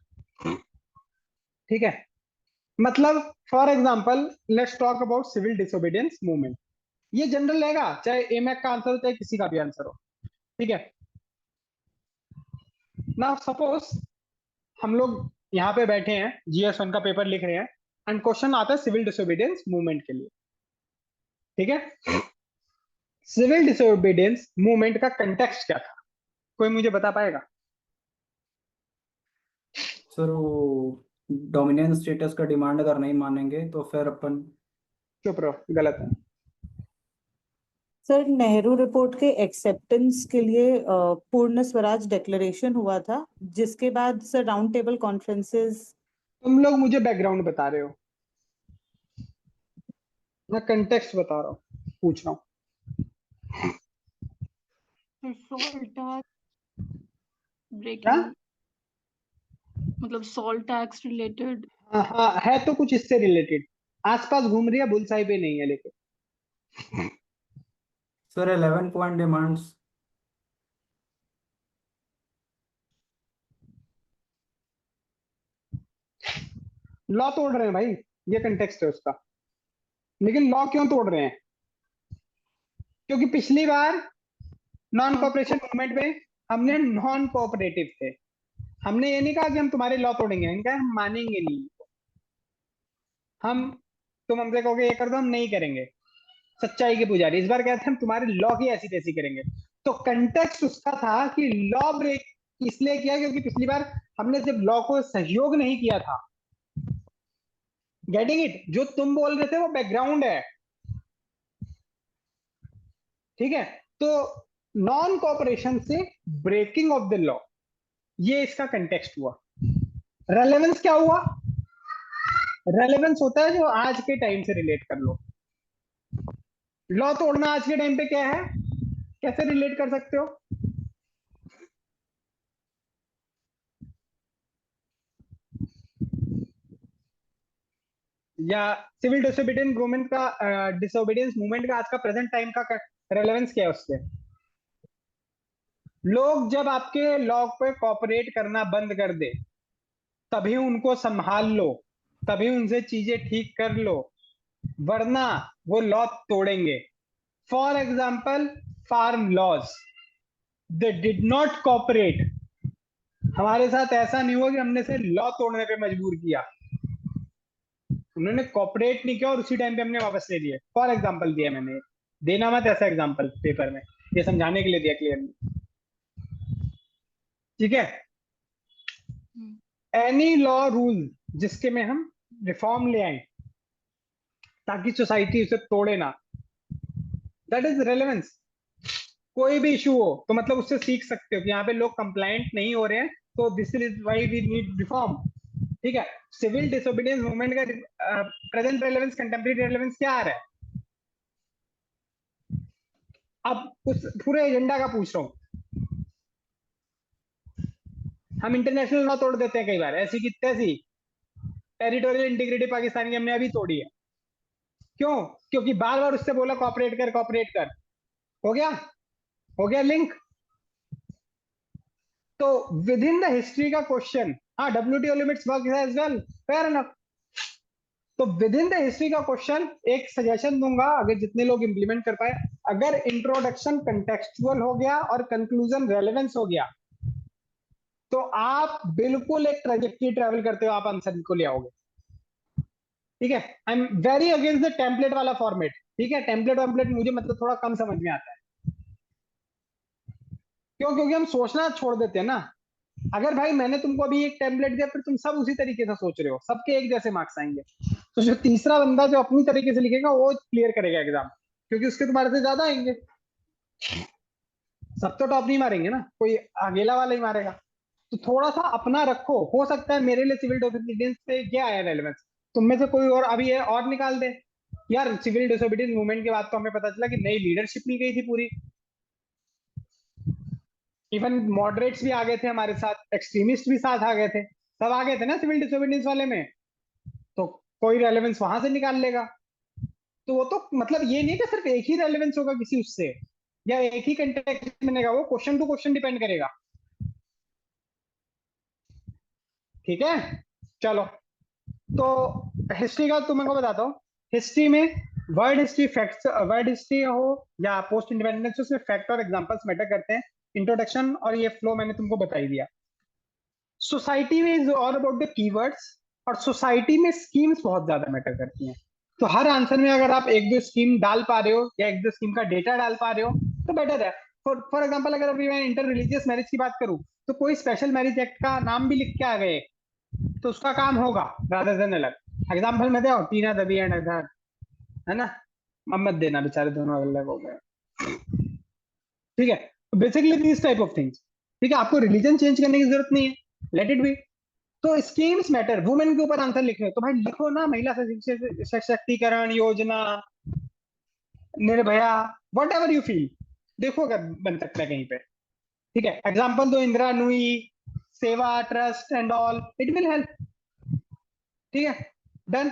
ठीक है, मतलब for example let's talk about civil disobedience movement. ये जनरल रहेगा, चाहे एमएक का आंसर हो चाहे किसी का भी आंसर हो। ठीक है, ना सपोज हम लोग यहाँ पे बैठे हैं, GS1 का पेपर लिख रहे हैं, एंड क्वेश्चन आता है सिविल डिसोबीडियंस मूवमेंट के लिए। ठीक है, सिविल डिसोबीडियंस मूवमेंट का कंटेक्स्ट क्या था? कोई मुझे बता पाएगा? सर वो डोमिनेंस स्टेटस का डिमांड अगर नहीं मानेंगे तो फिर अपन। चुप रहो, गलत है। सर नेहरू रिपोर्ट के एक्सेप्टेंस के लिए पूर्ण स्वराज डिक्लेरेशन हुआ था, जिसके बाद सर राउंड टेबल कॉन्फ्रेंसेस। तुम लोग मुझे बैकग्राउंड बता रहे हो, मैं कंटेक्स्ट बता रहा हूँ, पूछ रहा हूँ। सॉल्ट टैक्स क्या? ब्रेकिंग, मतलब सॉल्ट टैक्स रिलेटेड। हाँ हाँ, है तो कुछ इससे रिलेटेड, आसपास घूम रही है, बुलसाई पे नहीं है लेकिन। Sir 11 point demands. लॉ तोड़ रहे हैं भाई, ये कंटेक्स्ट है उसका। लेकिन लॉ क्यों तोड़ रहे हैं? क्योंकि पिछली बार नॉन कोऑपरेशन मूवमेंट में हमने नॉन कोऑपरेटिव थे। हमने ये नहीं कहा कि हम तुम्हारे लॉ तोड़ेंगे, इनका हम मानेंगे नहीं। हम, तुम हमसे कहोगे ये कर दो, हम नहीं करेंगे। सच्चाई के पुजारी। इस बार कहते हैं हम तुम्हारे लॉ की ऐसी तैसी करेंगे। तो कंटेक्स्ट उसका था कि लॉ ब्रेक इसलिए किया क्योंकि पिछली बार हमने जब लॉ को सहयोग नहीं किया था। Getting it? जो तुम बोल रहे थे वो बैकग्राउंड है। ठीक है, तो नॉन कोऑपरेशन से ब्रेकिंग ऑफ द लॉ, ये इसका कंटेक्स्ट हुआ। रेलेवेंस क्या हुआ? रेलेवेंस होता है जो आज के टाइम से रिलेट कर लो। लॉ तोड़ना आज के टाइम पे क्या है, कैसे रिलेट कर सकते हो? या सिविल डिसोबीडियंस मूवमेंट का आज का प्रेजेंट टाइम का रेलेवेंस क्या है उससे? लोग जब आपके लॉ पे कॉपरेट करना बंद कर दे, तभी उनको संभाल लो, तभी उनसे चीजें ठीक कर लो, वरना वो लॉ तोड़ेंगे। For example farm laws, they did not cooperate. हमारे साथ ऐसा नहीं हुआ कि हमने से लॉ तोड़ने पे मजबूर किया, उन्होंने कॉपरेट नहीं किया और उसी टाइम पे हमने वापस ले लिए। फॉर एग्जाम्पल दिया मैंने, देना मत ऐसा एग्जाम्पल पेपर में, ये समझाने के लिए दिया क्लियरली। ठीक है, एनी लॉ रूल जिसके में हम रिफॉर्म ले आए ताकि सोसाइटी उसे तोड़े ना, दैट इज रेलेवेंस। कोई भी इशू हो तो मतलब उससे सीख सकते हो कि यहाँ पे लोग कंप्लाइंट नहीं हो रहे हैं, तो this is why we need reform. ठीक है, सिविल डिसोबीडियंस मूवमेंट का प्रेजेंट रेलेवेंस कंटेम्प्रेरी रेलेवेंस क्या आ रहा है? अब उस पूरे एजेंडा का पूछ रहा हूं। हम इंटरनेशनल लॉ तोड़ देते हैं कई बार, ऐसी की तैसी। टेरिटोरियल इंटीग्रिटी पाकिस्तान की हमने अभी तोड़ी है, क्यों? क्योंकि बार बार उससे बोला कॉपरेट कर कॉपरेट कर। हो गया लिंक। तो विद इन द हिस्ट्री का क्वेश्चन, हाँ WTO limits work as well, fair enough. तो विद इन द हिस्ट्री का क्वेश्चन एक सजेशन दूंगा, अगर जितने लोग इंप्लीमेंट कर पाए, अगर इंट्रोडक्शन कंटेक्चुअल हो गया और कंक्लूजन रेलेवेंस हो गया, तो आप बिल्कुल एक ट्रेजेक्टरी ट्रेवल करते हो, आप आंसर को ले आओगे। ठीक है, I am very against the template वाला फॉर्मेट। ठीक है, टेम्पलेट मुझे मतलब थोड़ा कम समझ में आता है। क्यों? क्योंकि हम सोचना छोड़ देते हैं ना। अगर भाई मैंने तुमको अभी एक टेम्पलेट दिया, फिर तुम सब उसी तरीके से सोच रहे हो, सबके एक जैसे मार्क्स आएंगे, तो जो तीसरा बंदा जो अपनी तरीके से लिखेगा वो क्लियर करेगा एग्जाम, क्योंकि उसके तुम्हारे से ज्यादा आएंगे। सब तो टॉप नहीं मारेंगे ना, कोई अकेला वाला ही मारेगा। तो थोड़ा सा अपना रखो। हो सकता है मेरे लिए सिविल डिसोबीडियंस से क्या आया रेलेवेंस, तुम में से कोई और अभी ये और निकाल दे। यार सिविल डिसोबीडियंस मूवमेंट के बाद तो हमें पता चला कि नई लीडरशिप मिल गई थी पूरी। इवन मॉडरेट्स भी आ गए थे हमारे साथ, एक्सट्रीमिस्ट भी साथ आ गए थे, सब आ गए थे ना सिविल डिसोबीडियंस वाले में। तो कोई रेलेवेंस वहां से निकाल लेगा। तो वो तो मतलब ये नहीं कि सिर्फ एक ही रेलेवेंस होगा किसी उससे, या एक ही कंटेक्स्ट बनेगा, वो क्वेश्चन टू क्वेश्चन डिपेंड करेगा। ठीक है, चलो। तो हिस्ट्री का तुम्हें को बताता हूँ। हिस्ट्री में world history, facts, world history हो या पोस्ट इंडिपेंडेंस, उसमें फैक्ट और एग्जांपल्स मैटर करते हैं। इंट्रोडक्शन और ये फ्लो मैंने तुमको बता ही दिया। सोसाइटी में is all about the keywords, और सोसाइटी में स्कीम्स बहुत ज्यादा मैटर करती हैं। तो हर आंसर में अगर आप एक दो स्कीम डाल पा रहे हो या एक दो स्कीम का डेटा डाल पा रहे हो तो बेटर है। फॉर एग्जाम्पल अगर अभी मैं इंटर रिलीजियस मैरिज की बात करूं, तो कोई स्पेशल मैरिज एक्ट का नाम भी लिख के आ गए तो उसका काम होगा रादर देन अलग। एग्जाम्पल में दे टीना दबी एंड अजहर, है ना, अब मत देना, बेचारे दोनों अलग हो गए। ठीक है, basically this type of things. ठीक है, आपको रिलीजन चेंज करने की जरूरत नहीं है, लेट इट बी। तो स्कीम्स मैटर। वुमेन के ऊपर आंसर लिख रहे हो तो भाई लिखो ना, महिला सशक्तिकरण योजना, Nirbhaya, what ever you feel, देखो अगर बन सकता है कहीं पे। ठीक है, एग्जाम्पल दो, इंदिरा नूई, सेवा trust and all, it will help. ठीक है, डन।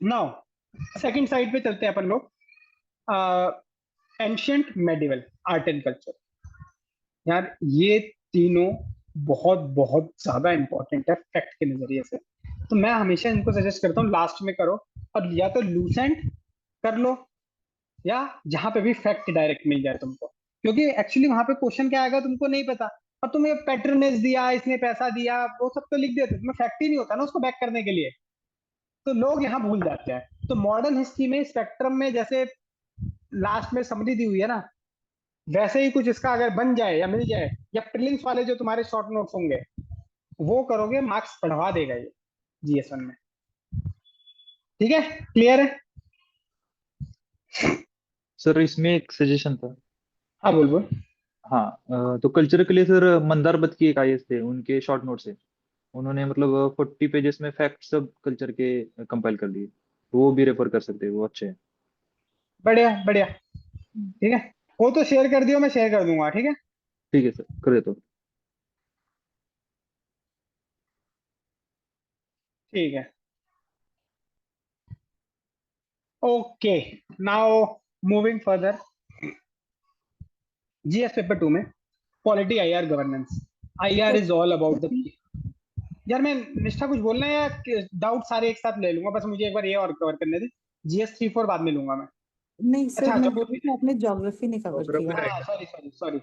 नाउ सेकंड साइड पे चलते हैं अपन लोग, ancient medieval art and culture. यार ये तीनों बहुत बहुत ज्यादा इंपॉर्टेंट है फैक्ट के नजरिए से। तो मैं हमेशा इनको सजेस्ट करता हूँ लास्ट में करो, और या तो लूसेंट कर लो या जहां पे भी फैक्ट डायरेक्ट मिल जाए तुमको, क्योंकि एक्चुअली वहां पे क्वेश्चन क्या आएगा तुमको नहीं पता, और तुम्हें पैट्रनेज दिया, इसने पैसा दिया, वो सब तो लिख देते, तुम्हें फैक्ट ही नहीं होता ना उसको बैक करने के लिए, तो लोग यहाँ भूल जाते हैं। तो मॉडर्न हिस्ट्री में स्पेक्ट्रम में जैसे लास्ट में समरी दी हुई है ना, वैसे ही कुछ इसका अगर बन जाए या मिल जाए, या प्रीलिम्स वाले जो तुम्हारे शॉर्ट नोट्स होंगे वो करोगे, मार्क्स बढ़वा देगा ये GS1 में। ठीक है, क्लियर है? सर इसमें एक सजेशन था। हाँ बोल बोल। हाँ तो कल्चर के लिए सर मंदार बत की एक IAS थे, उनके शॉर्ट नोट से उन्होंने मतलब 40 पेजेस में फैक्ट सब कल्चर के कंपाइल कर दिए, तो वो भी रेफर कर सकते हैं, वो अच्छे हैं। बढ़िया बढ़िया। ठीक है, वो तो शेयर कर दियो, मैं शेयर कर दूंगा। ठीक है, ठीक है सर, कर देता हूँ। ठीक है, okay. Now moving further, GS paper 2 में polity IR governance. IR is all about the. यार मैं निष्ठा कुछ बोलना है या डाउट सारे एक साथ ले लूंगा? बस मुझे एक बार ये और कवर करने दे, GS 3-4 बाद में लूंगा मैं। नहीं सर, अच्छा, मैं ज्योग्राफी। आपने ज्योग्राफी नहीं कवर Geography किया। हाँ सॉरी सॉरी सॉरी।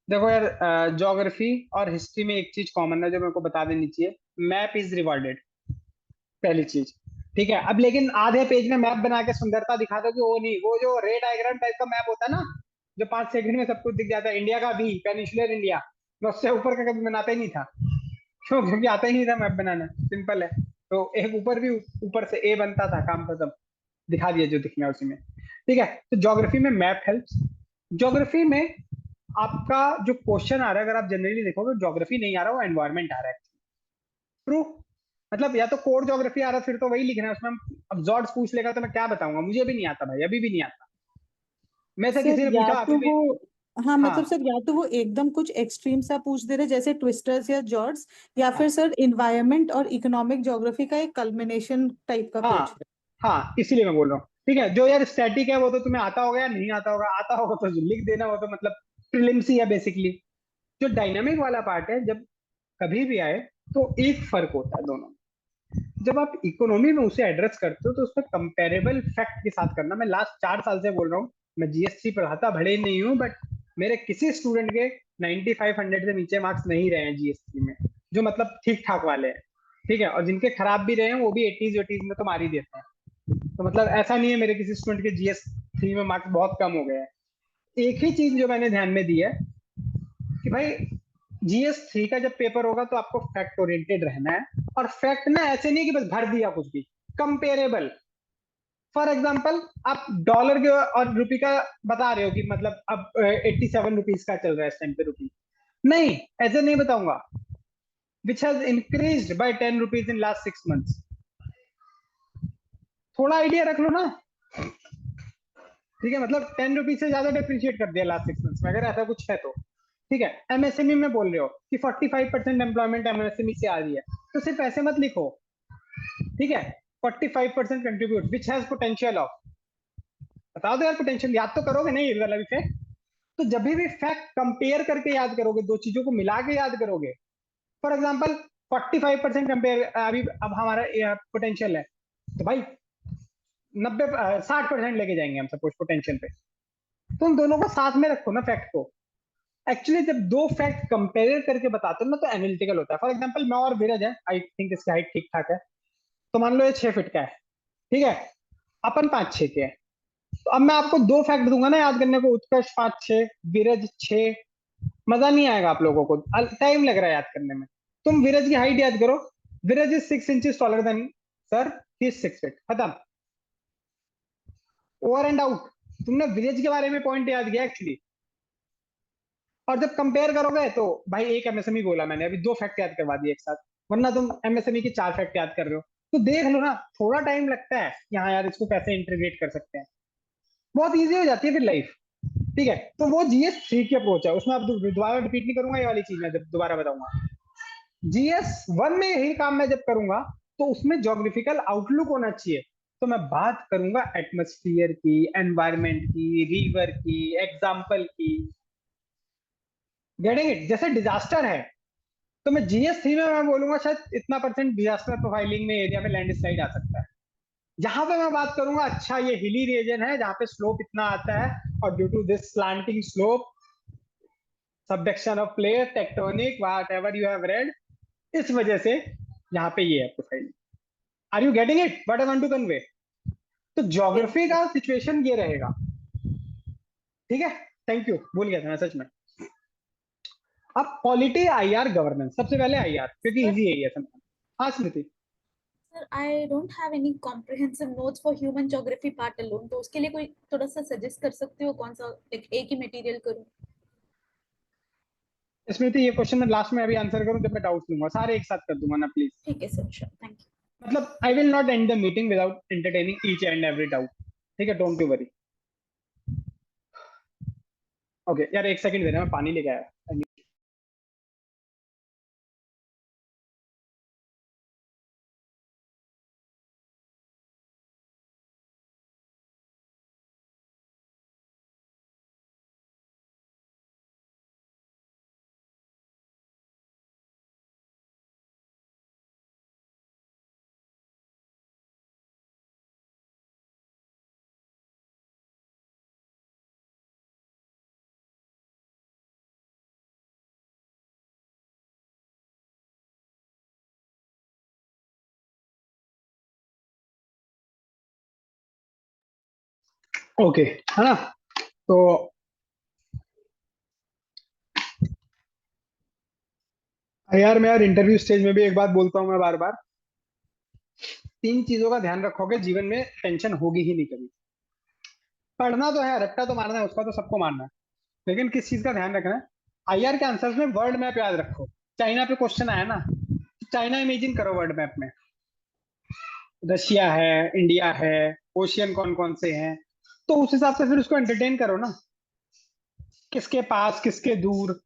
देखो यार, ज्योग्राफी और हिस्ट्री में एक चीज कॉमन है जो मेरे को बता देनी चाहिए, मैप इज रिवॉर्डेड, पहली चीज। ठीक है, अब लेकिन आधे पेज में मैप बना के सुंदरता दिखा दो कि वो नहीं, वो जो रे डायग्राम टाइप का मैप होता है ना, जो 5 सेकंड में सब कुछ दिख जाता है, इंडिया का भी, पेनिनसुलर इंडिया, मैं उससे ऊपर का कभी बनाता ही नहीं था। क्यों? क्योंकि आता ही नहीं था मैप बनाना, सिंपल है। तो एक ऊपर भी, ऊपर से A बनता था, काम खत्म, दिखा दिया जो दिखना है उसी में। ठीक है, तो ज्योग्राफी में मैप हेल्प्स। ज्योग्राफी में आपका जो क्वेश्चन आ रहा है, अगर आप जनरली देखोगे ज्योग्राफी नहीं आ रहा, वो एनवायरमेंट आ रहा है। ट्रू। मतलब या तो कोर ज्योग्राफी आ रहा फिर तो वही लिखना है उसमें। अब जॉर्ड्स पूछ लेगा तो मैं क्या बताऊंगा, मुझे भी नहीं आता भाई, अभी भी नहीं आता। मैं से सर किसी ने या पूछा अभी तो भी। वो, हाँ हाँ मतलब सर या तो वो एकदम कुछ एक्सट्रीम सा पूछ दे रहे जैसे ट्विस्टर्स या जॉर्ड्स, या फिर हाँ सर इन्वायरमेंट और इकोनॉमिक ज्योग्राफी का एक कल्मिनेशन टाइप का पूछ हाँ रहे हाँ, इसीलिए मैं बोल रहा हूँ। ठीक है, जो यार स्टैटिक है वो तो तुम्हें आता होगा या नहीं आता होगा, आता होगा तो लिख देना, वो तो मतलब प्रीलिम्स ही है बेसिकली। जो डायनामिक वाला पार्ट है, जब कभी भी आए तो एक फर्क होता है दोनों में। जब आप इकोनॉमी में उसे एड्रेस करते हो तो उसमें कंपेरेबल फैक्ट के साथ करना। मैं लास्ट 4 साल से बोल रहा हूँ, मैं जीएसटी पढ़ाता भले ही नहीं हूँ, बट मेरे किसी स्टूडेंट के 9500 से नीचे मार्क्स नहीं रहे हैं जीएसटी में, जो मतलब ठीक ठाक वाले हैं। ठीक है, और जिनके खराब भी रहे हैं वो भी 80s 80s में तो मार ही देते हैं। तो मतलब ऐसा नहीं है मेरे किसी स्टूडेंट के जीएस 3 में मार्क्स बहुत कम हो गए हैं। एक ही चीज जो मैंने ध्यान में दी है कि भाई जीएस 3 का जब पेपर होगा तो आपको फैक्ट ओरिएंटेड रहना है। और फैक्ट ना ऐसे नहीं कि बस भर दिया कुछ भी, कंपेरेबल। फॉर एग्जाम्पल, आप डॉलर के और रुपी का बता रहे हो कि मतलब अब 87 रुपीज का चल रहा है इस टाइम पे रुपी, नहीं ऐसे नहीं बताऊंगा। Which has increased by 10 rupees in last 6 months. थोड़ा आइडिया रख लो ना। ठीक है, मतलब 10 रुपीज से ज्यादा डिप्रिशिएट कर दिया लास्ट 6 मंथ्स में, अगर ऐसा कुछ है तो। ठीक है, एमएसएमई में बोल रहे हो कि 45% एम्प्लॉयमेंट एमएसएमई से आ रही है, तो सिर्फ ऐसे मत लिखो। ठीक है, 45% contribute which has potential of, बता दो यार पोटेंशियल, याद तो करोगे नहीं ये वाला भी फैक्ट। तो जब भी फैक्ट कंपेयर करके याद करोगे, दो चीजों को मिला के याद करोगे। फॉर एग्जाम्पल 45% कंपेयर, अभी अब हमारा पोटेंशियल है, तो भाई 60% लेके जाएंगे हम सपोज पोटेंशियल पे। तो उन दोनों को साथ में रखो ना फैक्ट को। एक्चुअली जब दो फैक्ट कंपेयर करके बताते हो ना तो एनालिटिकल होता है। फॉर एग्जांपल मैं और धीरज है, आई थिंक इसकी हाइट ठीक ठाक है, तो मान लो ये 6 फीट का है। ठीक है, अपन 5-6 के हैं। तो अब मैं आपको दो फैक्ट दूंगा ना याद करने को, उत्कर्ष 5-6, विरज 6, मजा नहीं आएगा आप लोगों को, टाइम लग रहा है याद करने में। तुम विरज की हाइट याद करो, Viraj is 6 inches taller than sir, he is 6 feet, खत्म, ओवर एंड आउट। तुमने विलेज के बारे में पॉइंट याद किया एक्चुअली। और जब कंपेयर करोगे तो भाई एक एमएसएमई बोला मैंने, अभी दो फैक्ट याद करवा दिए एक साथ, वरना तुम एमएसएमई की 4 फैक्ट याद कर रहे हो। तो देख लो ना, थोड़ा टाइम लगता है यहाँ यार, इसको कैसे इंटीग्रेट कर सकते हैं, बहुत ईजी हो जाती है फिर लाइफ। ठीक है, तो वो जीएस 3 की अप्रोच है, उसमें अब दोबारा रिपीट नहीं करूंगा ये वाली चीज, मैं जब दोबारा बताऊंगा। जीएस 1 में यही काम मैं जब करूंगा तो उसमें ज्योग्राफिकल आउटलुक होना चाहिए। तो मैं बात करूंगा एटमॉस्फेयर की, एनवायरमेंट की, रिवर की, एग्जाम्पल की। Getting it? जैसे डिजास्टर है तो मैं जीएस 3 में मैं बोलूंगा शायद इतना परसेंट डिजास्टर प्रोफाइलिंग में एरिया में लैंडस्लाइड आ सकता है। जहां पे मैं बात करूंगा अच्छा ये हिली रीजन है जहां पे स्लोप इतना आता है, और due to this slanting slope, subduction of plate, tectonic, whatever you have read, इस वजह से यहाँ पे ये है profile. Are you getting it what I want to convey? तो ज्योग्राफी का सिचुएशन ये रहेगा। ठीक है, थैंक यू, भूल गया था मैं सच में। अब पॉलिटी, आईआर, गवर्नेंस, सबसे पहले आईआर क्योंकि सर इजी है ये समझना। हाँ Smriti. Sir I don't have any comprehensive notes for human geography part alone, तो उसके लिए कोई थोड़ा सा सजेस्ट कर सकते हो कौन सा एक ही मटेरियल करूं? स्मृति ये क्वेश्चन मैं लास्ट में अभी आंसर करूं जब मैं डाउट लूंगा, सारे एक साथ कर दूंगा ना प्लीज। ठीक है सर, श्योर, थैंक यू। मतलब I will not end the meeting without entertaining each and every doubt. ठीक है, डोंट यू वरी। ओके यार एक सेकंड देना, मैं पानी लेके आया। ओके है ना, तो यार मैं यार इंटरव्यू स्टेज में भी एक बात बोलता हूँ मैं बार बार, 3 चीजों का ध्यान रखोगे जीवन में टेंशन होगी ही नहीं कभी। पढ़ना तो है, रट्टा तो मारना है, उसका तो सबको मारना है, लेकिन किस चीज का ध्यान रखना है? आईआर के आंसर्स में वर्ल्ड मैप याद रखो। चाइना पे क्वेश्चन आया ना, चाइना इमेजिन करो वर्ल्ड मैप में, रशिया है, इंडिया है, ओशियन कौन कौन से हैं, तो उस हिसाब से फिर उसको एंटरटेन करो ना, किसके पास किसके दूर,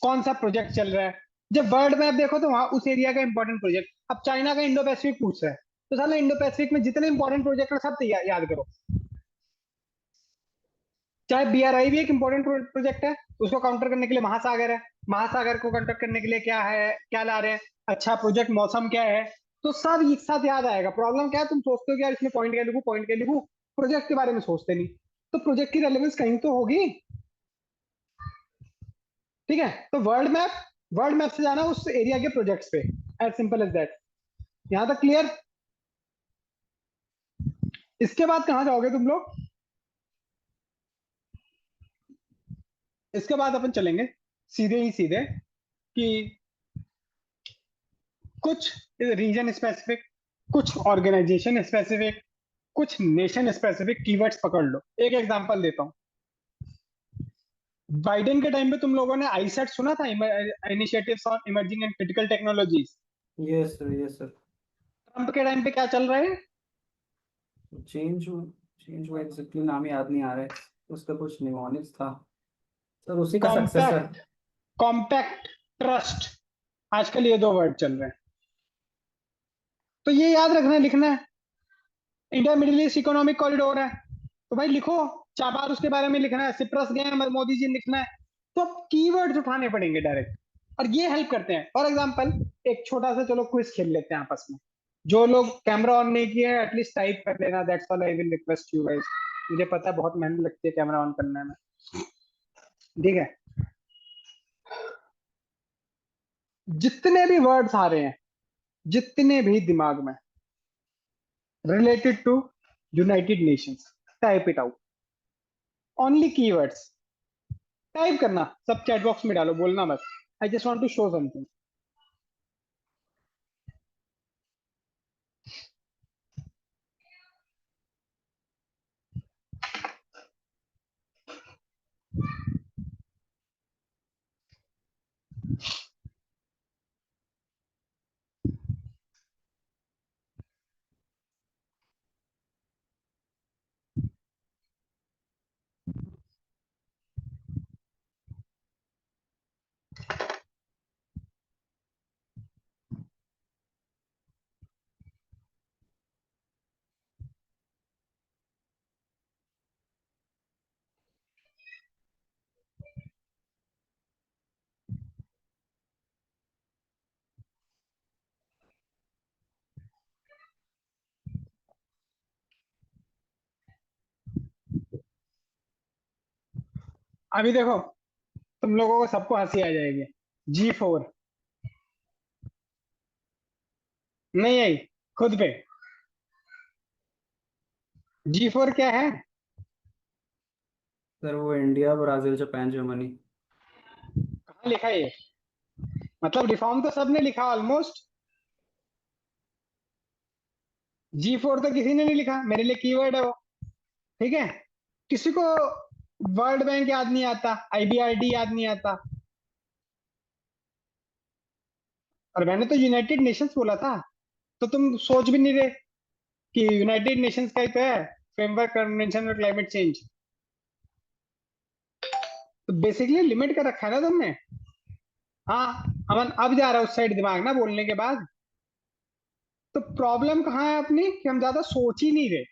कौन सा प्रोजेक्ट चल रहा है। जब वर्ल्ड मैप देखो तो वहां उस एरिया का इंपॉर्टेंट प्रोजेक्ट, अब चाइना का इंडो पैसिफिक पूछ रहा है, तो साला इंडो पैसिफिक में जितने इंपॉर्टेंट प्रोजेक्ट है सब याद करो। चाहे बीआरआई भी एक इंपॉर्टेंट प्रोजेक्ट है, उसको काउंटर करने के लिए महासागर है, महासागर को काउंटर करने के लिए क्या है, क्या ला रहे हैं, अच्छा प्रोजेक्ट मौसम क्या है, तो सब एक साथ याद आएगा। प्रॉब्लम क्या है, तुम सोचते हो कि यार इसमें पॉइंट क्या लिखूं, पॉइंट क्या लिखूं, प्रोजेक्ट के बारे में सोचते नहीं, तो प्रोजेक्ट की रेलेवेंस कहीं तो होगी। ठीक है, तो वर्ल्ड मैप से जाना उस एरिया के प्रोजेक्ट्स पे, एज सिंपल एज दैट। यहां तक क्लियर? इसके बाद कहां जाओगे तुम लोग? इसके बाद अपन चलेंगे सीधे ही सीधे कि कुछ रीजन स्पेसिफिक, कुछ ऑर्गेनाइजेशन स्पेसिफिक, कुछ नेशन स्पेसिफिक कीवर्ड्स पकड़ लो। एक एग्जांपल देता हूं, बाइडेन के टाइम पे तुम लोगों ने आईसेट सुना था, initiatives on emerging and critical technologies. Yes sir, yes sir. Trump के टाइम पे क्या चल रहा है? चेंज चेंज हुआ, एग्जैक्टली नाम याद नहीं आ रहा है उसका, कुछ निमोनिक्स था सर, उसी का सक्सेसर। कॉम्पैक्ट, कॉम्पैक्ट, ट्रस्ट, आजकल ये दो वर्ड चल रहे हैं, तो ये याद रखना है, लिखना है। India middle east economic corridor है, तो भाई लिखो, चार बार उसके बारे में लिखना है, सिप्रस गए हैं मोदी जी लिखना है, तो कीवर्ड्स उठाने पड़ेंगे डायरेक्ट, और ये हेल्प करते हैं। फॉर एग्जांपल एक छोटा सा चलो क्विज खेल लेते हैं आपस में, जो लोग कैमरा ऑन नहीं किए हैं एटलीस्ट टाइप कर देना, that's all I will request you guys. मुझे पता है बहुत मेहनत लगती है कैमरा ऑन करने में, ठीक है। जितने भी वर्ड्स आ रहे हैं, जितने भी दिमाग में related to United Nations, type it out, only keywords type करना, सब चैट बॉक्स में डालो, बोलना बस, I just want to show something. अभी देखो, तुम लोगों को सबको हंसी आ जाएगी, G4 नहीं आई खुद पे। G4 क्या है? सर वो इंडिया, ब्राजील, जापान, जर्मनी। कहाँ लिखा है ये? मतलब रिफॉर्म तो सबने लिखा ऑलमोस्ट, G4 तो किसी ने नहीं लिखा, मेरे लिए कीवर्ड है वो, ठीक है। किसी को वर्ल्ड बैंक याद नहीं आता, IBRD याद नहीं आता, और मैंने तो यूनाइटेड नेशंस बोला था, तो तुम सोच भी नहीं रहे कि यूनाइटेड नेशंस का ही तो है, फ्रेमवर्क कन्वेंशन और क्लाइमेट चेंज, तो बेसिकली लिमिट कर रखा है ना तुमने। हाँ, अमन अब जा रहा है उस साइड दिमाग ना बोलने के बाद। तो प्रॉब्लम कहाँ है अपनी, कि हम ज्यादा सोच ही नहीं रहे।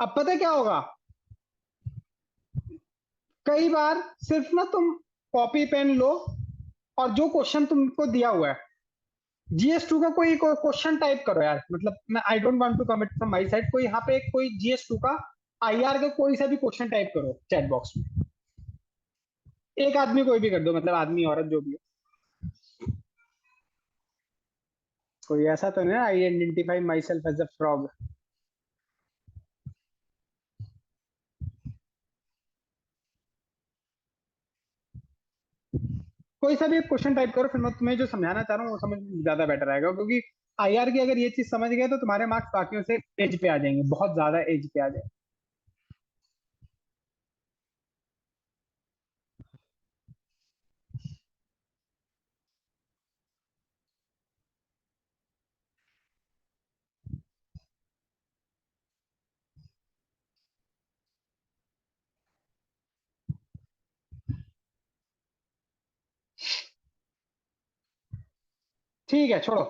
अब पता है क्या होगा, कई बार सिर्फ ना तुम कॉपी पेन लो, और जो क्वेश्चन तुमको दिया हुआ है, GS2 का कोई क्वेश्चन टाइप करो यार, मतलब मैं I don't want to commit from my side, कोई यहाँ पे कोई GS2 का IR का कोई सा भी क्वेश्चन टाइप करो चैट बॉक्स में, एक आदमी कोई भी कर दो, मतलब आदमी औरत जो भी हो, कोई ऐसा तो नहीं, I identify myself as a frog. कोई सा भी एक क्वेश्चन टाइप करो, फिर मैं तुम्हें जो समझाना चाह रहा हूँ वो समझ में ज्यादा बेटर आएगा, क्योंकि IR की अगर ये चीज समझ गए तो तुम्हारे मार्क्स बाकियों से एज पे आ जाएंगे, बहुत ज्यादा एज पे आ जाएंगे। ठीक है, छोड़ो।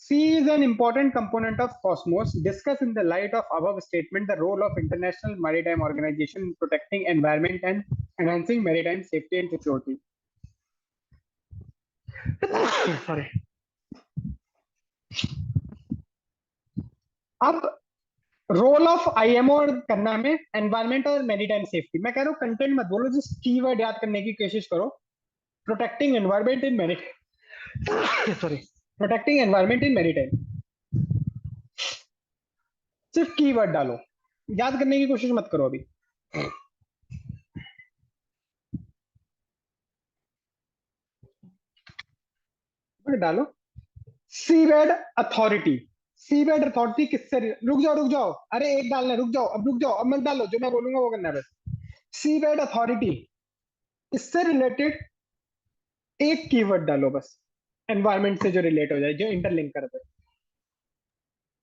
Sea is an important component of cosmos. Discuss in the light of above statement the role of International Maritime Organization in protecting environment and enhancing maritime safety and security. Sorry. अब role of IMO करना हमें environment और maritime safety. मैं कह रहा हूँ content मत बोलो, जिस कीवर्ड याद करने की कोशिश करो। Protecting environment in maritime, sorry, protecting environment in maritime, सिर्फ कीवर्ड डालो, याद करने की कोशिश मत करो अभी। डालो सीबेड अथॉरिटी। सीबेड अथॉरिटी किससे, रुक जाओ, अरे एक डालना, रुक जाओ, अब मत डालो, जो मैं बोलूंगा वो करना है बस। सीबेड अथॉरिटी, इससे रिलेटेड एक कीवर्ड डालो बस, एनवायरमेंट से जो रिलेट हो जाए, जो इंटरलिंक कर दे।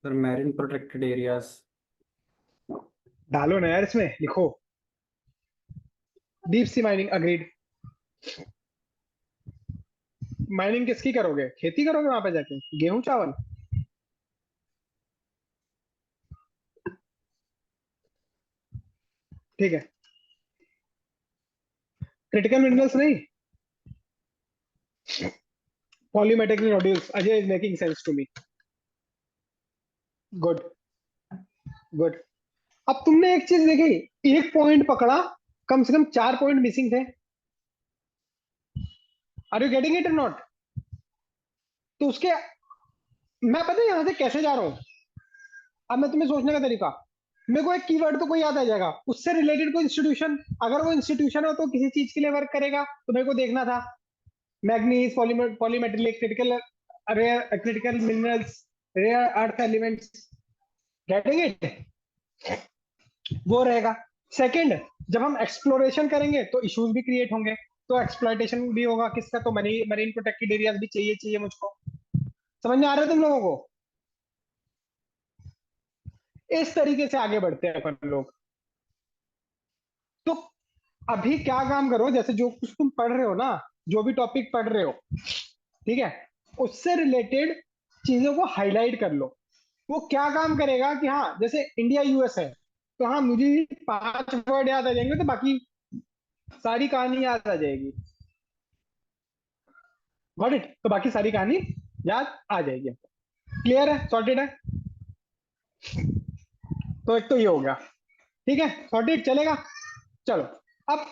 सर मैरीन प्रोटेक्टेड एरियाज डालो ना यार, इसमें लिखो deep sea mining. Agreed. Mining किसकी करोगे, खेती करोगे वहां पे जाके, गेहूं चावल? ठीक है, क्रिटिकल मिनरल्स नहीं, polymetallic nodules. Ajay is making sense to me. Good good. अब तुमने एक चीज देखी, एक पॉइंट पकड़ा, कम से कम 4 पॉइंट मिसिंग थे। आर यू गेटिंग इट और नॉट? तो उसके, मैं पता है यहां से कैसे जा रहा हूं। अब मैं तुम्हें सोचने का तरीका, मेरे को एक कीवर्ड तो कोई याद आ जाएगा, उससे रिलेटेड कोई इंस्टीट्यूशन, अगर वो इंस्टीट्यूशन हो तो किसी चीज के लिए वर्क करेगा, तो मेरे को देखना था। Manganese, polymetallic, critical minerals, rare earth elements, getting it? वो रहेगा। सेकंड, जब हम एक्सप्लोरेशन करेंगे तो इश्यूज भी क्रिएट होंगे, तो एक्सप्लॉयटेशन भी होगा किसका, तो मरीन प्रोटेक्टेड एरियाज भी चाहिए मुझको। समझ में आ रहा है तुम लोगों को? इस तरीके से आगे बढ़ते हैं अपन लोग। तो अभी क्या काम करो, जैसे जो कुछ तुम पढ़ रहे हो ना, जो भी टॉपिक पढ़ रहे हो, ठीक है, उससे रिलेटेड चीजों को हाईलाइट कर लो। वो क्या काम करेगा कि हाँ, जैसे इंडिया यूएस है, तो हाँ मुझे 5 वर्ड याद आ जाएंगे, तो बाकी सारी कहानी याद आ जाएगी। Got it? तो बाकी सारी कहानी याद आ जाएगी। क्लियर है? सॉर्टेड है? तो एक तो ये हो गया, ठीक है, सॉर्टेड, चलेगा। चलो अब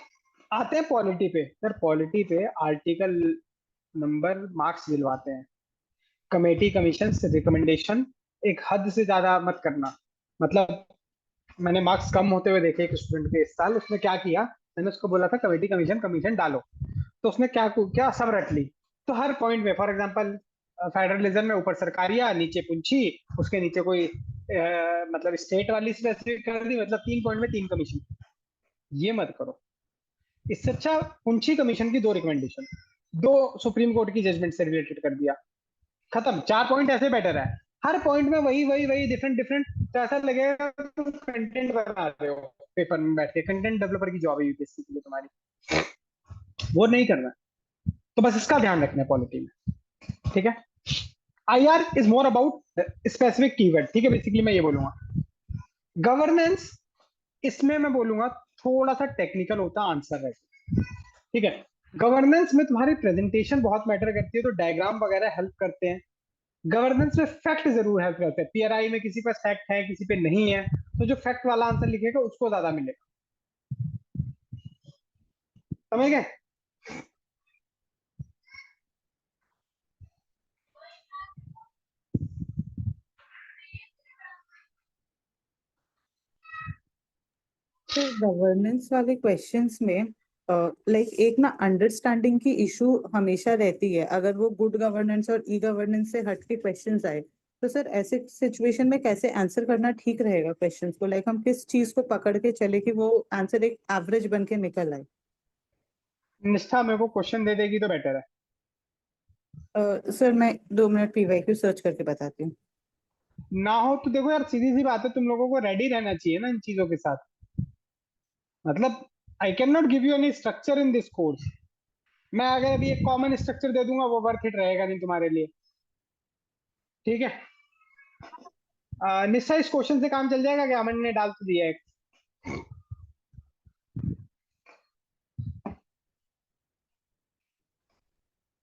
आते हैं पॉलिटी पे। सर पॉलिटी पे आर्टिकल नंबर मार्क्स दिलवाते हैं। कमेटी कमीशन से रिकमेंडेशन एक हद से ज्यादा मत करना। मतलब मैंने मार्क्स कम होते हुए देखे एक स्टूडेंट के इस साल। उसने क्या किया, मैंने उसको बोला था कमेटी कमीशन डालो, तो उसने क्या क्या सब रट ली। तो हर पॉइंट में, फॉर एग्जांपल फेडरलिज्म में ऊपर सरकारिया, नीचे पुंछी, उसके नीचे कोई मतलब स्टेट वाली स्पेसिफिक कर दी, मतलब 3 पॉइंट में 3 कमीशन। ये मत करो। इससे अच्छा पुंछी कमीशन की 2 रिकमेंडेशन, 2 सुप्रीम कोर्ट की जजमेंट से रिलेटेड कर दिया, खत्म। 4 पॉइंट ऐसे बेटर है। हर पॉइंट में वही डिफरेंट, तो ऐसा लगेगा तुम कंटेंट बना रहे हो पेपर में बैठ के। कंटेंट डेवलपर की जॉब है यूपीएससी के लिए तुम्हारी, वो नहीं करना। तो बस इसका ध्यान रखना है पॉलिटी में, ठीक है। IR is more about specific keyword, ठीक है। बेसिकली मैं ये बोलूंगा गवर्नेंस, इसमें मैं बोलूंगा थोड़ा सा टेक्निकल होता आंसर है, ठीक है। गवर्नेंस में तुम्हारी प्रेजेंटेशन बहुत मैटर करती है, तो डायग्राम वगैरह हेल्प करते हैं। गवर्नेंस में फैक्ट जरूर हेल्प करते हैं। पीआरआई में किसी पे फैक्ट है, किसी पे नहीं है, तो जो फैक्ट वाला आंसर लिखेगा उसको ज्यादा मिलेगा। समझ गए? तो गवर्नेंस वाले क्वेश्चंस में लाइक एक ना अंडरस्टैंडिंग की इशू हमेशा रहती है। अगर वो गुड गवर्नेंस और ई गवर्नेंस से हट के क्वेश्चंस आए, तो सर ऐसे सिचुएशन में कैसे आंसर करना ठीक रहेगा क्वेश्चंस को? लाइक हम किस चीज को पकड़ के चले कि वो आंसर एक एवरेज बन के निकल आए? निष्ठा मेरे को क्वेश्चन दे देगी तो बेटर है। सर मैं 2 मिनट पीवाईक्यू सर्च करके बताती हूँ। ना हो तो देखो यार, सीधी सी बात है, तुम लोगों को रेडी रहना चाहिए ना इन चीजों के साथ। मतलब I can not give you any structure in this course. मैं अगर अभी एक कॉमन स्ट्रक्चर दे दूंगा, वो वर्थ इट रहेगा नहीं तुम्हारे लिए। ठीक है। निश्चय इस क्वेश्चन से काम चल जाएगा क्या? अमन ने डाल तो दिया है।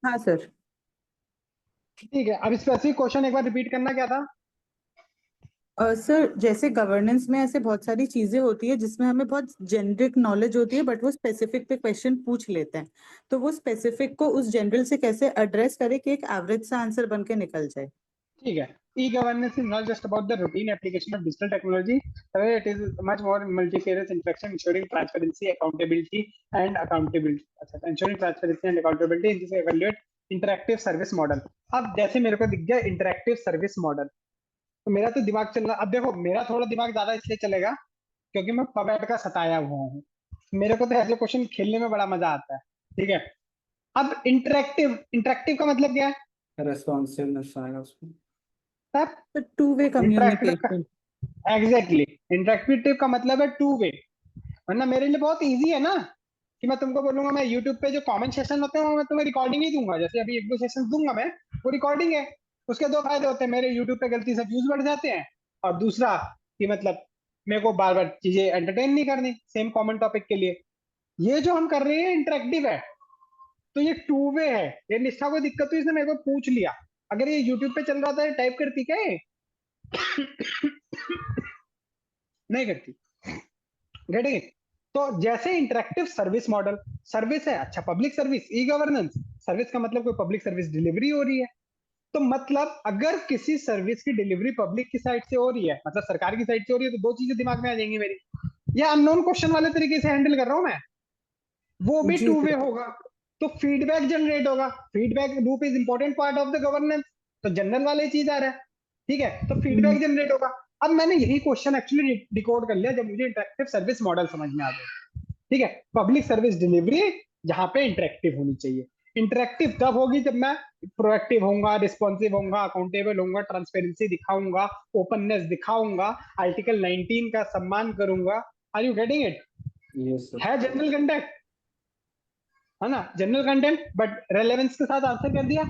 हाँ सर। ठीक है, अब स्पेसिफिक क्वेश्चन एक बार रिपीट करना क्या था? सर जैसे गवर्नेंस में ऐसे बहुत सारी चीजें होती है जिसमें हमें बहुत जेनरिक नॉलेज होती है, बट वो स्पेसिफिक पे क्वेश्चन पूछ लेते हैं, तो वो स्पेसिफिक को उस जनरल से कैसे एड्रेस करे कि एक एवरेज सा आंसर बन के निकल जाए। ठीक है। E-governance is not just about the routine application of digital technology. It is much more multifarious interaction, ensuring transparency, accountability, and accountability. Ensuring transparency and accountability in this evaluate interactive service model. अब जैसे मेरे को दिख गया interactive service model, तो मेरा तो दिमाग चल रहा। अब देखो मेरा थोड़ा दिमाग ज्यादा इसलिए चलेगा क्योंकि मैं पबैट का सताया हुआ हूँ। मेरे को तो ऐसे क्वेश्चन खेलने में बड़ा मजा आता है। ठीक है। अब इंटरेक्टिव का मतलब क्या है? रेस्पॉन्सिवनेस आएगा उसमें। तो two way communication. Exactly, interactive का मतलब है टू वे। वरना मेरे लिए बहुत इजी है ना कि मैं तुमको बोलूंगा मैं यूट्यूब पे जो कमेंट सेशन होते हैं वो मैं तुम्हें रिकॉर्डिंग ही दूंगा। जैसे अभी एक दो सेशन दूंगा मैं, वो रिकॉर्डिंग है। उसके दो फायदे होते हैं, मेरे यूट्यूब पे गलती से व्यूज बढ़ जाते हैं, और दूसरा कि मतलब मेरे को बार बार चीजें एंटरटेन नहीं करनी सेम कॉमन टॉपिक के लिए। ये जो हम कर रहे हैं इंटरेक्टिव है, तो ये टू वे है। ये निष्ठा को दिक्कत हुई, इसने मेरे को पूछ लिया। अगर ये यूट्यूब पे चल रहा था टाइप करती क्या ये? नहीं करती। Getting it? तो जैसे इंटरेक्टिव सर्विस मॉडल, सर्विस है, अच्छा public service, e governance service का मतलब कोई पब्लिक सर्विस डिलीवरी हो रही है। तो मतलब अगर किसी सर्विस की डिलीवरी पब्लिक की साइड से हो रही है, मतलब सरकार की साइड से हो रही है, तो दो चीजें दिमाग में आ जाएंगी मेरी। या अननोन क्वेश्चन वाले तरीके से हैंडल कर रहा हूं मैं, वो भी जी टू वे सर। होगा। तो फीडबैक जनरेट होगा। Feedback loop is important part of the governance. तो जनरल वाले चीज आ रहा है। ठीक है, तो फीडबैक जनरेट होगा। अब मैंने यही क्वेश्चन एक्चुअली डिकोड कर लिया जब मुझे इंटरेक्टिव सर्विस मॉडल समझ में आ गया। ठीक है, पब्लिक सर्विस डिलीवरी जहां पे इंटरेक्टिव होनी चाहिए। इंटरेक्टिव तब होगी जब मैं प्रोएक्टिव होऊंगा, रिस्पॉन्सिव होऊंगा, अकाउंटेबल होऊंगा, ट्रांसपेरेंसी दिखाऊंगा, ओपननेस दिखाऊंगा, आर्टिकल 19 का सम्मान करूंगा। Are you getting it? Yes sir. है जनरल कंटेंट, है ना, जनरल कंटेंट, बट रेलेवेंस के साथ आंसर कर दिया।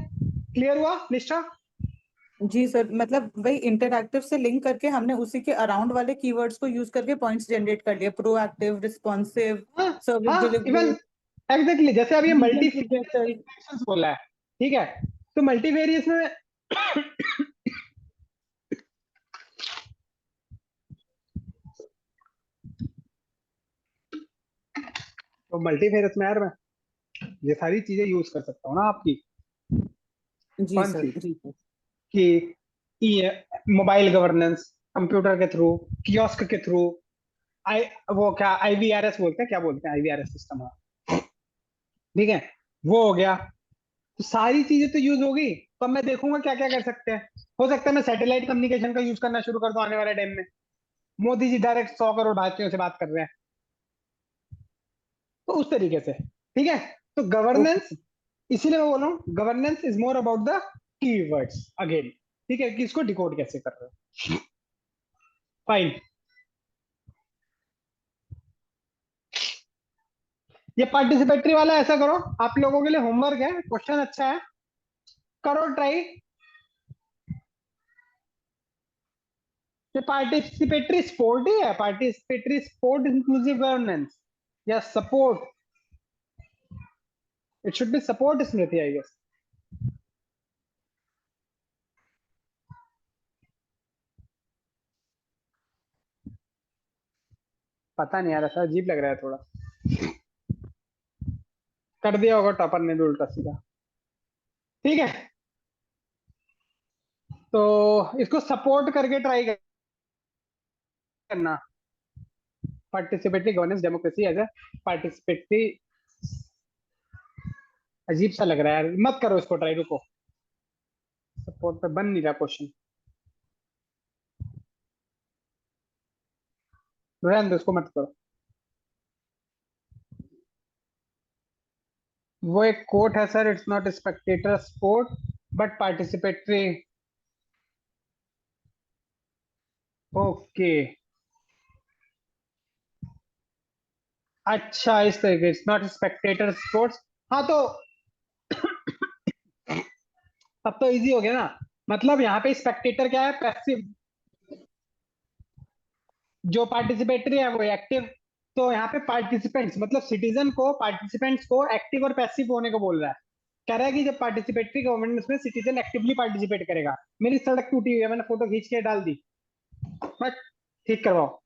क्लियर हुआ निष्ठा? जी सर, मतलब वही इंटरएक्टिव से लिंक करके हमने उसी के अराउंड वाले कीवर्ड्स को यूज करके पॉइंट्स जनरेट कर लिए, प्रोएक्टिव, रिस्पॉन्सिव, हाँ सर्विस हाँ, डिलीवरी, इवन एग्जैक्टली। जैसे अब ये रीजन मल्टीफेरियस प्रोजेक्ट। इंटरेक्शंस बोला है, ठीक है, तो मल्टीफेरियस में तो मल्टीफेरियस में यार मैं ये सारी चीजें यूज कर सकता हूँ ना आपकी। जी कौन सर। सी? जी सर। कि मोबाइल गवर्नेंस, कंप्यूटर के थ्रू, कियोस्क के थ्रू, आई वो क्या आईवीआरएस बोलते हैं, क्या बोलते हैं, आईवीआरएस सिस्टम है। ठीक है, वो हो गया। तो सारी चीजें तो यूज होगी। तो अब मैं देखूंगा क्या क्या कर सकते हैं। हो सकता है मैं सैटेलाइट कम्युनिकेशन का यूज करना शुरू कर दूं आने वाले टाइम में। मोदी जी डायरेक्ट 100 करोड़ भारतीयों से बात कर रहे हैं, तो उस तरीके से। ठीक है, तो गवर्नेंस, इसीलिए मैं बोल रहा हूँ governance is more about the keywords again. ठीक है, कि इसको डिकोड कैसे कर रहे हो। फाइन। ये पार्टिसिपेटरी वाला ऐसा करो, आप लोगों के लिए होमवर्क है, क्वेश्चन अच्छा है, करो ट्राई। ये पार्टिसिपेटरी स्पोर्ट ही है, पार्टिसिपेटरी स्पोर्ट इंक्लूसिव गवर्नेंस या support. It should be support स्मृति आई गेस। पता नहीं यार, ऐसा अजीब लग रहा है थोड़ा। कर दिया होगा टॉपर ने भी उल्टा सीधा। ठीक है, तो इसको सपोर्ट करके ट्राई करना। Participatory governance democracy as a participatory, अजीब सा लग रहा है यार, मत करो इसको ट्राई, रुको। सपोर्ट पे बन नहीं रहा क्वेश्चन, रहने दो, इसको मत करो। वो एक कोट है sir, it's not Spectator sport but participatory. Okay, अच्छा इस तरीके, इट्स नॉट स्पेक्टेटर स्पोर्ट्स। हाँ तो तब तो इजी हो गया ना। मतलब यहाँ पे स्पेक्टेटर क्या है, पैसिव, जो पार्टिसिपेटरी है वो एक्टिव। तो यहाँ पे पार्टिसिपेंट्स मतलब सिटीजन को, पार्टिसिपेंट्स को एक्टिव और पैसिव होने को बोल रहा है। कह रहा है कि जब पार्टिसिपेटरी गवर्नमेंट में सिटीजन एक्टिवली पार्टिसिपेट करेगा। मेरी सड़क टूटी हुई है, मैंने फोटो खींच के डाल दी, बट ठीक करवाओ।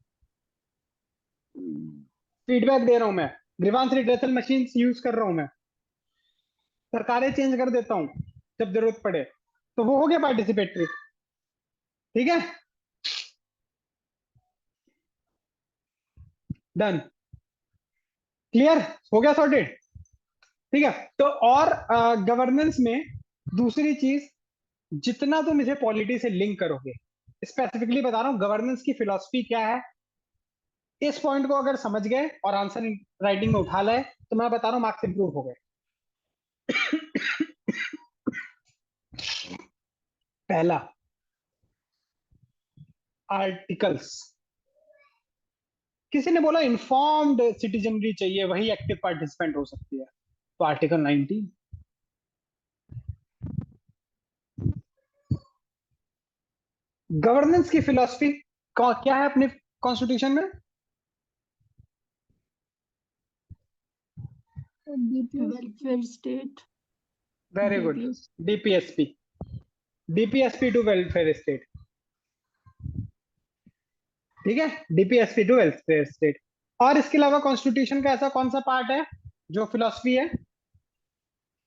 फीडबैक दे रहा हूं मैं, ग्रीवांस रिड्रेसल मशीन यूज कर रहा हूं मैं, सरकारें चेंज कर देता हूं जब जरूरत पड़े। तो वो हो गया पार्टिसिपेटरी। ठीक है, डन, क्लियर हो गया, सॉर्टेड। ठीक है, तो और गवर्नेंस में दूसरी चीज, जितना तुम इसे पॉलिटी से लिंक करोगे, स्पेसिफिकली बता रहा हूं गवर्नेंस की फिलॉसफी क्या है, इस पॉइंट को अगर समझ गए और आंसर राइटिंग में उठा लाए तो मैं बता रहा हूं मार्क्स इंप्रूव हो गए। पहला, आर्टिकल्स। किसी ने बोला इन्फॉर्म्ड सिटीजनरी चाहिए, वही एक्टिव पार्टिसिपेंट हो सकती है, तो आर्टिकल 19। गवर्नेंस की फिलॉसफी क्या है अपने कॉन्स्टिट्यूशन में? Welfare state, very good, DPS। DPSP, DPSP to welfare state. ठीक है, डीपीएसपी टू वेलफेयर स्टेट। और इसके अलावा कॉन्स्टिट्यूशन का ऐसा कौन सा पार्ट है जो फिलॉसफी है?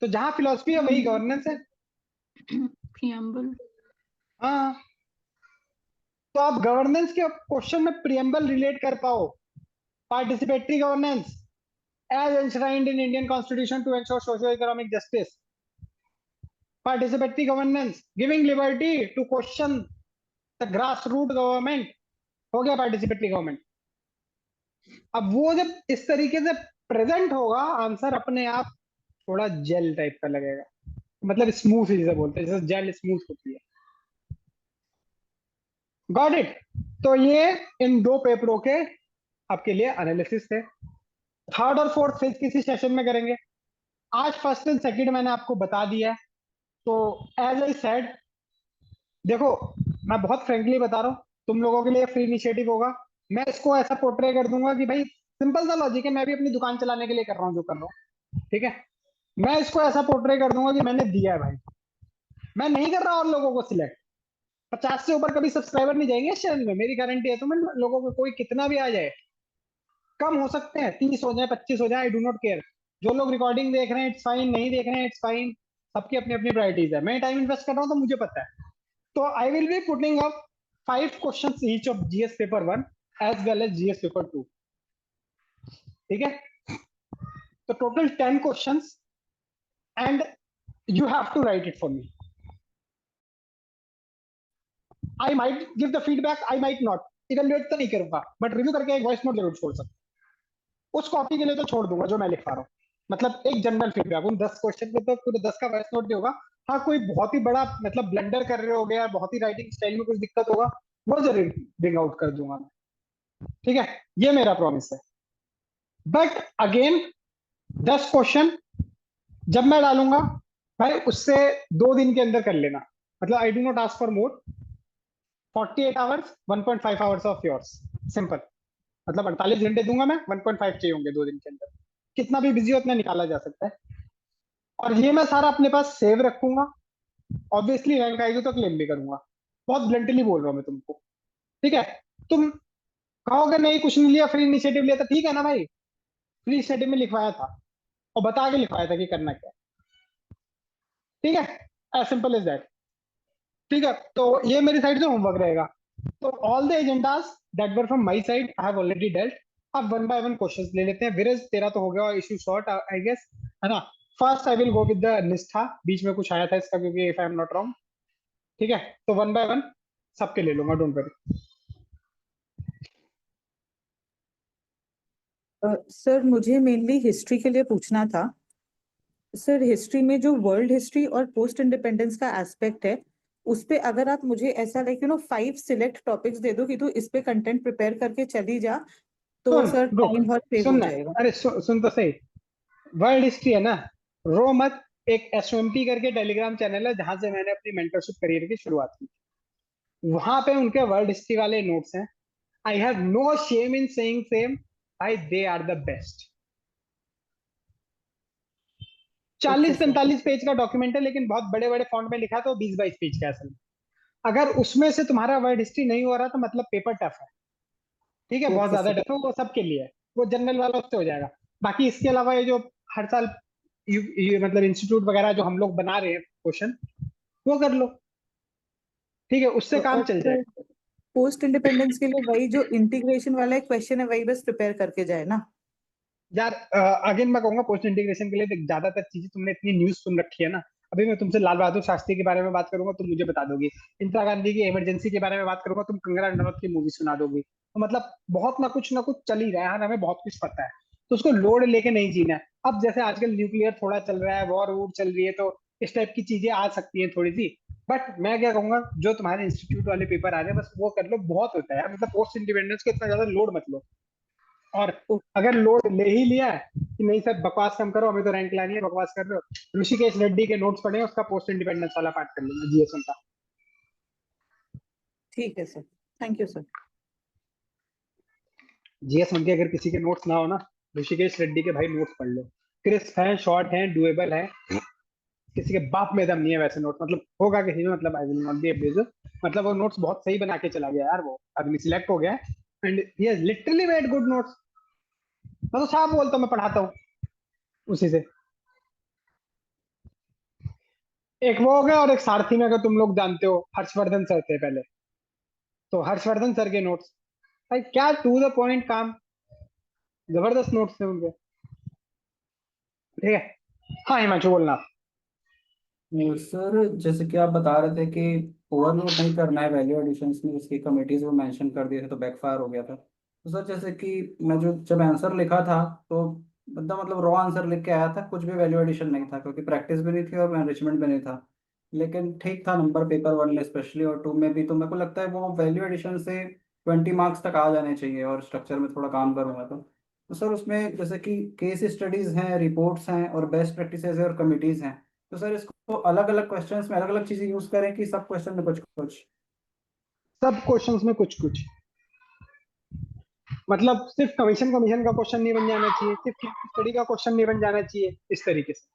तो जहां फिलॉसफी है वही गवर्नेंस है। प्रियम्बल। हाँ, तो आप गवर्नेंस के क्वेश्चन में प्रियम्बल रिलेट कर पाओ, participatory governance as enshrined in Indian Constitution to ensure socio-economic justice. Participatory governance, giving liberty to question the grassroots government, हो गया participatory government। अब वो जब इस तरीके से प्रेजेंट होगा, आंसर अपने आप थोड़ा जेल टाइप का लगेगा, मतलब स्मूथ जिसे बोलते हैं, जैसे जेल स्मूथ होती है। Got it? तो ये इन दो पेपरों के आपके लिए एनालिसिस थे। थर्ड और फोर्थ फिर किसी सेशन में करेंगे। आज फर्स्ट एंड सेकंड मैंने आपको बता दिया है। तो एज आई सेड, देखो मैं बहुत फ्रेंकली बता रहा हूँ, तुम लोगों के लिए फ्री इनिशिएटिव होगा। मैं इसको ऐसा पोर्ट्रे कर दूंगा कि भाई सिंपल सा लॉजिक है, मैं भी अपनी दुकान चलाने के लिए कर रहा हूँ जो कर रहा हूँ। ठीक है, मैं इसको ऐसा पोर्ट्रे कर दूंगा कि मैंने दिया है भाई, मैं नहीं कर रहा और लोगों को सिलेक्ट। 50 से ऊपर कभी सब्सक्राइबर नहीं जाएंगे इस चैनल में, मेरी गारंटी है। तो मैं लोगों को कोई कितना भी आ जाए, कम हो सकते हैं, 30 हो जाए, 25 हो जाए, आई डू नॉट केयर। जो लोग रिकॉर्डिंग देख रहे हैं इट्स फाइन, नहीं देख रहे हैं इट्स फाइन, सबकी अपनी अपनी प्रायोरिटीज है। मैं टाइम इन्वेस्ट कर रहा हूँ तो मुझे पता है। तो I will be putting up 5 questions each of GS paper 1 as well as GS paper 2। ठीक है, तो total 10 questions and you have to write it for me. I might give the feedback, I might not, evaluate तो नहीं करूंगा, but review करके एक voice note जरूर छोड़ सकता हूं। उस कॉपी के लिए तो छोड़ दूंगा जो मैं लिख पा रहा हूँ, मतलब एक जनरल फीडबैक। उन 10 क्वेश्चन पे तो पूरे 10 का वॉइस नोट नहीं होगा। हाँ, कोई बहुत ही बड़ा मतलब ब्लंडर कर रहे हो गया, बहुत ही राइटिंग स्टाइल में कुछ दिक्कत होगा, वो जरूर ब्रिंग आउट कर दूंगा मैं। ठीक है, ये मेरा प्रॉमिस है। बट अगेन 10 क्वेश्चन जब मैं डालूंगा भाई, उससे 2 दिन के अंदर कर लेना, मतलब I do not ask for more. 48 hours, 1.5 hours of yours, simple. मतलब 48 घंटे दूंगा मैं, 1.5 चाहिए होंगे 2 दिन के अंदर। कितना भी बिजी हो उतना निकाला जा सकता है। और ये मैं सारा अपने पास सेव रखूंगा। ऑब्वियसली रैंक आएगी तो क्लेम भी करूंगा, बहुत ब्लंटली बोल रहा हूं मैं तुमको। ठीक है, तुम कहोगे नहीं कुछ नहीं लिया, फ्री इनिशिएटिव लिया था, ठीक है ना भाई, फ्री इनिशिएटिव में लिखवाया था और बता के लिखवाया था कि करना क्या। ठीक है, एज सिंपल एज दैट। ठीक है, तो ये मेरी साइड से होमवर्क रहेगा। तो all the agendas that were from my side I have already dealt. अब 1 बाय 1 क्वेश्चंस ले लेते हैं। विरज तेरा तो हो गया इशू शॉर्ट आई गेस, है ना। First I will go with the निष्ठा, बीच में कुछ आया था इसका, क्योंकि if I am not wrong. ठीक है, तो 1 बाय 1 सबके ले लूंगा, डोंट वरी। सर मुझे मेनली हिस्ट्री के लिए पूछना था। सर हिस्ट्री में जो वर्ल्ड हिस्ट्री और पोस्ट इंडिपेंडेंस का एस्पेक्ट है, उस पे अगर आप मुझे ऐसा 5 सिलेक्ट टॉपिक्स दे दो कि तू इस पे कंटेंट प्रिपेयर करके चली जा, तो सर टाइम बहुत सेव हो सुनना, जाएगा। अरे सुन तो सही। वर्ल्ड हिस्ट्री है ना, रो मत, एक SOMP करके टेलीग्राम चैनल है जहां से मैंने अपनी मेंटरशिप करियर की शुरुआत की। वहां पे उनके वर्ल्ड हिस्ट्री वाले नोट्स हैं। I have no shame in saying same, भाई they are the best. Okay 40-45 page का डॉक्यूमेंट है, लेकिन बहुत बड़े बड़े फॉन्ट में लिखा है, तो 20-22 पेज का असल में। अगर उसमें से तुम्हारा वर्ड हिस्ट्री नहीं हो रहा तो मतलब पेपर टफ है, ठीक है, बहुत ओके ज्यादा सर। टफ है, वो सबके लिए है, वो जनरल वालों से हो जाएगा। बाकी इसके अलावा ये जो हर साल मतलब इंस्टीट्यूट वगैरह जो हम लोग बना रहे हैं क्वेश्चन, वो कर लो, ठीक है, उससे तो काम और चल सर जाएगा। पोस्ट इंडिपेंडेंस के लिए वही जो इंटीग्रेशन वाला एक क्वेश्चन है वही बस प्रिपेयर करके जाए ना? यार अगेन मैं कहूंगा पोस्ट इंटीग्रेशन के लिए देख, ज्यादातर चीजें तुमने इतनी न्यूज सुन रखी है ना। अभी मैं तुमसे लाल बहादुर शास्त्री के बारे में बात करूंगा, तुम मुझे बता दोगी। इंदिरा गांधी की इमरजेंसी के बारे में बात करूंगा, तुम कंगना रनौत की मूवी सुना दोगी। तो मतलब बहुत ना कुछ चल ही रहा है यार, हमें बहुत कुछ पता है, तो उसको लोड लेके नहीं जीना है। अब जैसे आजकल न्यूक्लियर थोड़ा चल रहा है, वॉर वूर चल रही है, तो इस टाइप की चीजें आ सकती हैं थोड़ी सी। बट मैं क्या कहूंगा, जो तुम्हारे इंस्टीट्यूट वाले पेपर आ रहे हैं बस वो कर लो, बहुत होता है यार। मतलब पोस्ट इंडिपेंडेंस को इतना ज्यादा लोड मत लो। और ओ- अगर लोड ले ही लिया है कि नहीं सर बकवास कम करो, हमें तो रैंक लानी है, बकवास कर रहे हो, ऋषिकेश रेड्डी के नोट्स पढ़े, उसका पोस्ट इंडिपेंडेंस वाला पार्ट कर लेना, GS1 का। ठीक है sir, thank you sir. GS1 के अगर किसी के नोट्स ना हो ना, ऋषिकेश रेड्डी के भाई नोट्स पढ़ लो। क्रिस्प है, शॉर्ट है, डुएबल है, किसी के बाप में दम नहीं है वैसे नोट्स, मतलब होगा किसी में, मतलब I will not be abusive, मतलब वो नोट्स बहुत सही बना के चला गया यार, वो आदमी सिलेक्ट हो गया and he has literally made good notes. मैं तो साफ बोलता हूँ, मैं पढ़ाता हूँ उसी से। एक वो हो गया, और एक सारथी में, अगर तुम लोग जानते हो, हर्षवर्धन सर थे पहले, तो हर्षवर्धन सर के नोट्स भाई क्या टू द पॉइंट, काम, जबरदस्त नोट्स थे उनके, ठीक है। हाँ हिमांशु बोलना। सर जैसे कि आप बता रहे थे कि ओवरलोड नहीं करना है वैल्यू एडिशंस में, जिसकी कमिटीज वो मेंशन कर दिए थे तो बैकफायर हो गया था। तो सर जैसे कि मैं जो जब आंसर लिखा था तो मतलब रॉ आंसर लिख के आया था, कुछ भी वैल्यू एडिशन नहीं था, क्योंकि प्रैक्टिस भी नहीं थी और एनरिचमेंट भी नहीं था। लेकिन ठीक था नंबर पेपर 1 में स्पेशली और 2 में भी, तो मेरे को लगता है वो वैल्यू एडिशन से 20 मार्क्स तक आ जाने चाहिए, और स्ट्रक्चर में थोड़ा काम करूंगा तो सर उसमें जैसे कि केस स्टडीज हैं, रिपोर्ट्स हैं और बेस्ट प्रैक्टिसेस है और कमिटीज हैं, तो सर इसको अलग अलग क्वेश्चंस में अलग अलग चीजें यूज करें कि सब क्वेश्चन में कुछ कुछ? सब क्वेश्चंस में कुछ कुछ, मतलब सिर्फ कमीशन कमीशन का क्वेश्चन नहीं बन जाना चाहिए, सिर्फ स्टडी का क्वेश्चन नहीं बन जाना चाहिए, इस तरीके से।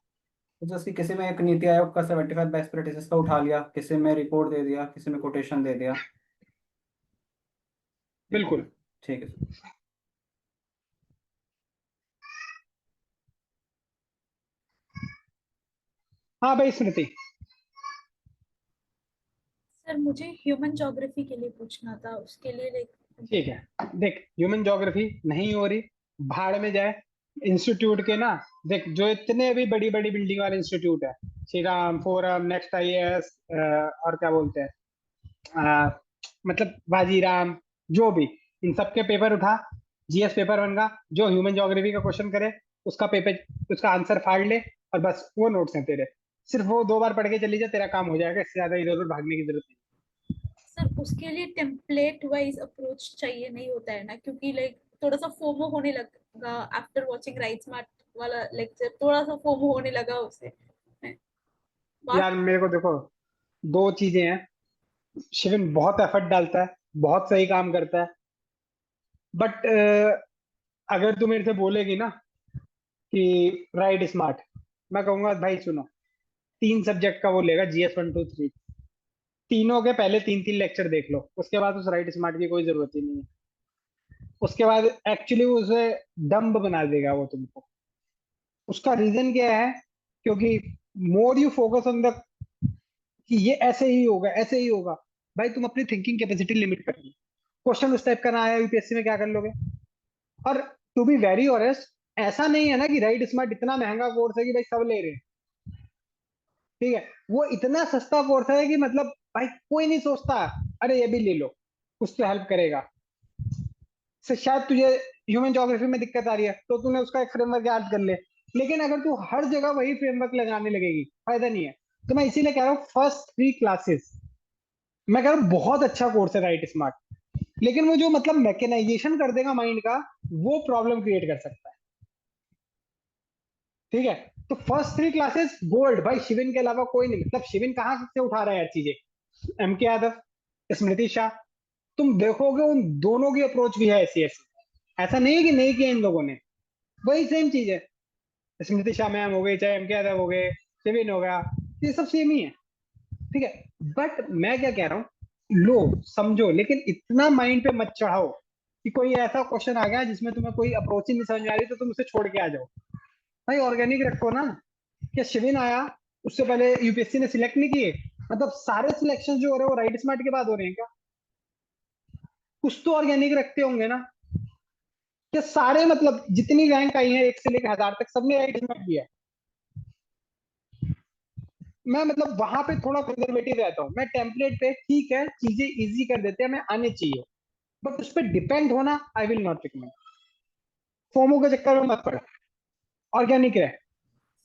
तो जैसे किसी में एक नीति आयोग का 75 बेस्ट प्रैक्टिसेस का उठा लिया, किसी में रिपोर्ट दे दिया, किसी में कोटेशन दे दिया। ठीक है बिल्कुल। सर। ठीक है सर। हाँ भाई स्मृति। सर मुझे ह्यूमन ज्योग्राफी के लिए पूछना था, उसके लिए लाइक ठीक है, देख ह्यूमन ज्योग्राफी नहीं हो रही, भाड़ में जाए। इंस्टीट्यूट के ना, देख जो इतने भी बड़ी बड़ी बिल्डिंग वाले इंस्टीट्यूट है, Shri Ram, forum, next IAS, और क्या बोलते हैं, मतलब बाजीराम, जो भी, इन सब के पेपर उठा, GS पेपर 1 का जो ह्यूमन ज्योग्राफी का क्वेश्चन करे, उसका पेपर, उसका आंसर फाड़ ले, और बस वो नोट्स हैं तेरे। सिर्फ वो 2 बार पढ़ के चली जा, तेरा काम हो जाएगा, इससे ज्यादा इधर उधर भागने की जरूरत नहीं। सर उसके लिए टेम्पलेट वाइज अप्रोच चाहिए नहीं होता है ना, क्योंकि लाइक थोड़ा सा फोमो होने लगा आफ्टर वाचिंग राइट स्मार्ट वाला लेक्चर, थोड़ा सा फोमो होने लगा उससे बात। यार मेरे को देखो, 2 चीजें हैं, शिविन बहुत एफर्ट डालता है, बहुत सही काम करता है, बट अगर तू मेरे से बोलेगी ना कि राइट स्मार्ट, मैं कहूंगा भाई सुनो, 3 सब्जेक्ट का वो लेगा, GS 1 2 3, तीनों के पहले 3 3 लेक्चर देख लो, उसके बाद उस राइट स्मार्ट की कोई जरूरत ही नहीं है। उसके बाद एक्चुअली उसे डम्ब बना देगा वो तुमको। उसका रीजन क्या है, क्योंकि more you focus on the कि ये ऐसे ही होगा, ऐसे ही होगा, भाई तुम अपनी थिंकिंग कैपेसिटी लिमिट कर लो। क्वेश्चन उस टाइप का ना आया UPSC में, क्या कर लोगे? और टू बी वेरी ऑनेस्ट, ऐसा नहीं है ना कि राइट स्मार्ट इतना महंगा कोर्स है कि भाई सब ले रहे हैं, ठीक है, वो इतना सस्ता कोर्स है कि मतलब भाई कोई नहीं सोचता अरे ये भी ले लो, कुछ तो हेल्प करेगा। से शायद तुझे ह्यूमन ज्योग्राफी में दिक्कत आ रही है तो तूने उसका एक फ्रेमवर्क याद कर ले, लेकिन अगर तू हर जगह वही फ्रेमवर्क लगाने लगेगी, फायदा नहीं है। तो मैं इसीलिए कह रहा हूँ फर्स्ट 3 क्लासेस, मैं कह रहा हूँ बहुत अच्छा कोर्स है राइट स्मार्ट, लेकिन वो जो मतलब मैकेनाइजेशन कर देगा माइंड का, वो प्रॉब्लम क्रिएट कर सकता है, ठीक है, तो फर्स्ट 3 क्लासेस गोल्ड भाई, शिविन के अलावा कोई नहीं, मतलब शिविन कहाँ से उठा रहा है यार चीजें, एम के यादव, स्मृति शाह, तुम देखोगे उन दोनों की अप्रोच भी है ऐसी ऐसी, ऐसा नहीं है कि नहीं किया इन लोगों ने, वही सेम चीज है, स्मृति शाह मैम हो गई, चाहे एम के यादव हो गए, शिविन हो गया, ये सब सेम ही है, ठीक है। बट मैं क्या कह रहा हूँ, लो समझो, लेकिन इतना माइंड पे मत चढ़ाओ कि कोई ऐसा क्वेश्चन आ गया जिसमें तुम्हें कोई अप्रोच ही नहीं समझ में आ रही तो तुम उसे छोड़ के आ जाओ, भाई ऑर्गेनिक रखो ना। क्या शिविन आया, उससे पहले यूपीएससी ने सिलेक्ट नहीं किए, मतलब सारे सिलेक्शन जो हो रहे हैं वो राइट स्मार्ट के बाद हो रहे हैं क्या, कुछ तो ऑर्गेनिक रखते होंगे ना, क्या सारे मतलब जितनी रैंक आई है 1 से लेकर 1000 तक सबने राइट स्मार्ट किया है। मैं मतलब वहां पे थोड़ा कंजर्वेटिव रहता हूँ, मैं टेम्पलेट पे ठीक है चीजें इजी कर देते हैं, मैं आने चाहिए, बट उस पर डिपेंड होना आई विल नॉट रिकमेंड, फोमो के चक्कर में मत पड़ो, ऑर्गेनिक रहे,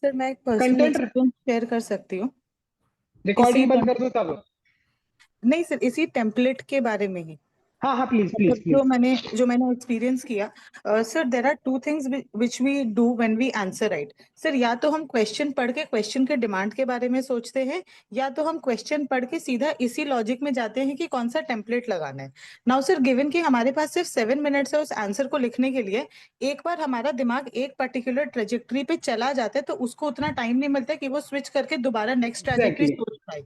सर मैं एक पर्सनल कंटेंट, एक्सपीरियंस शेयर कर सकती हूँ इसी रिकॉर्डिंग बंद कर दो तब। नहीं सर, इसी टेम्पलेट के बारे में ही, हाँ हाँ प्लीज मतलब प्लीज प्लीज। जो मैंने एक्सपीरियंस किया। Sir there are two things which we do when we answer write. Sir या तो हम क्वेश्चन पढ़ के क्वेश्चन के डिमांड के बारे में सोचते हैं, या तो हम क्वेश्चन पढ़ के सीधा इसी लॉजिक में जाते हैं कि कौन सा टेम्पलेट लगाना है। नाउ सर गिवन कि हमारे पास सिर्फ 7 मिनट्स है उस आंसर को लिखने के लिए, एक बार हमारा दिमाग एक पर्टिकुलर ट्रेजेक्टरी पे चला जाता है तो उसको उतना टाइम नहीं मिलता कि वो स्विच करके दोबारा नेक्स्ट ट्रेजेक्टरी एग्जैक्टली, सोच पाए।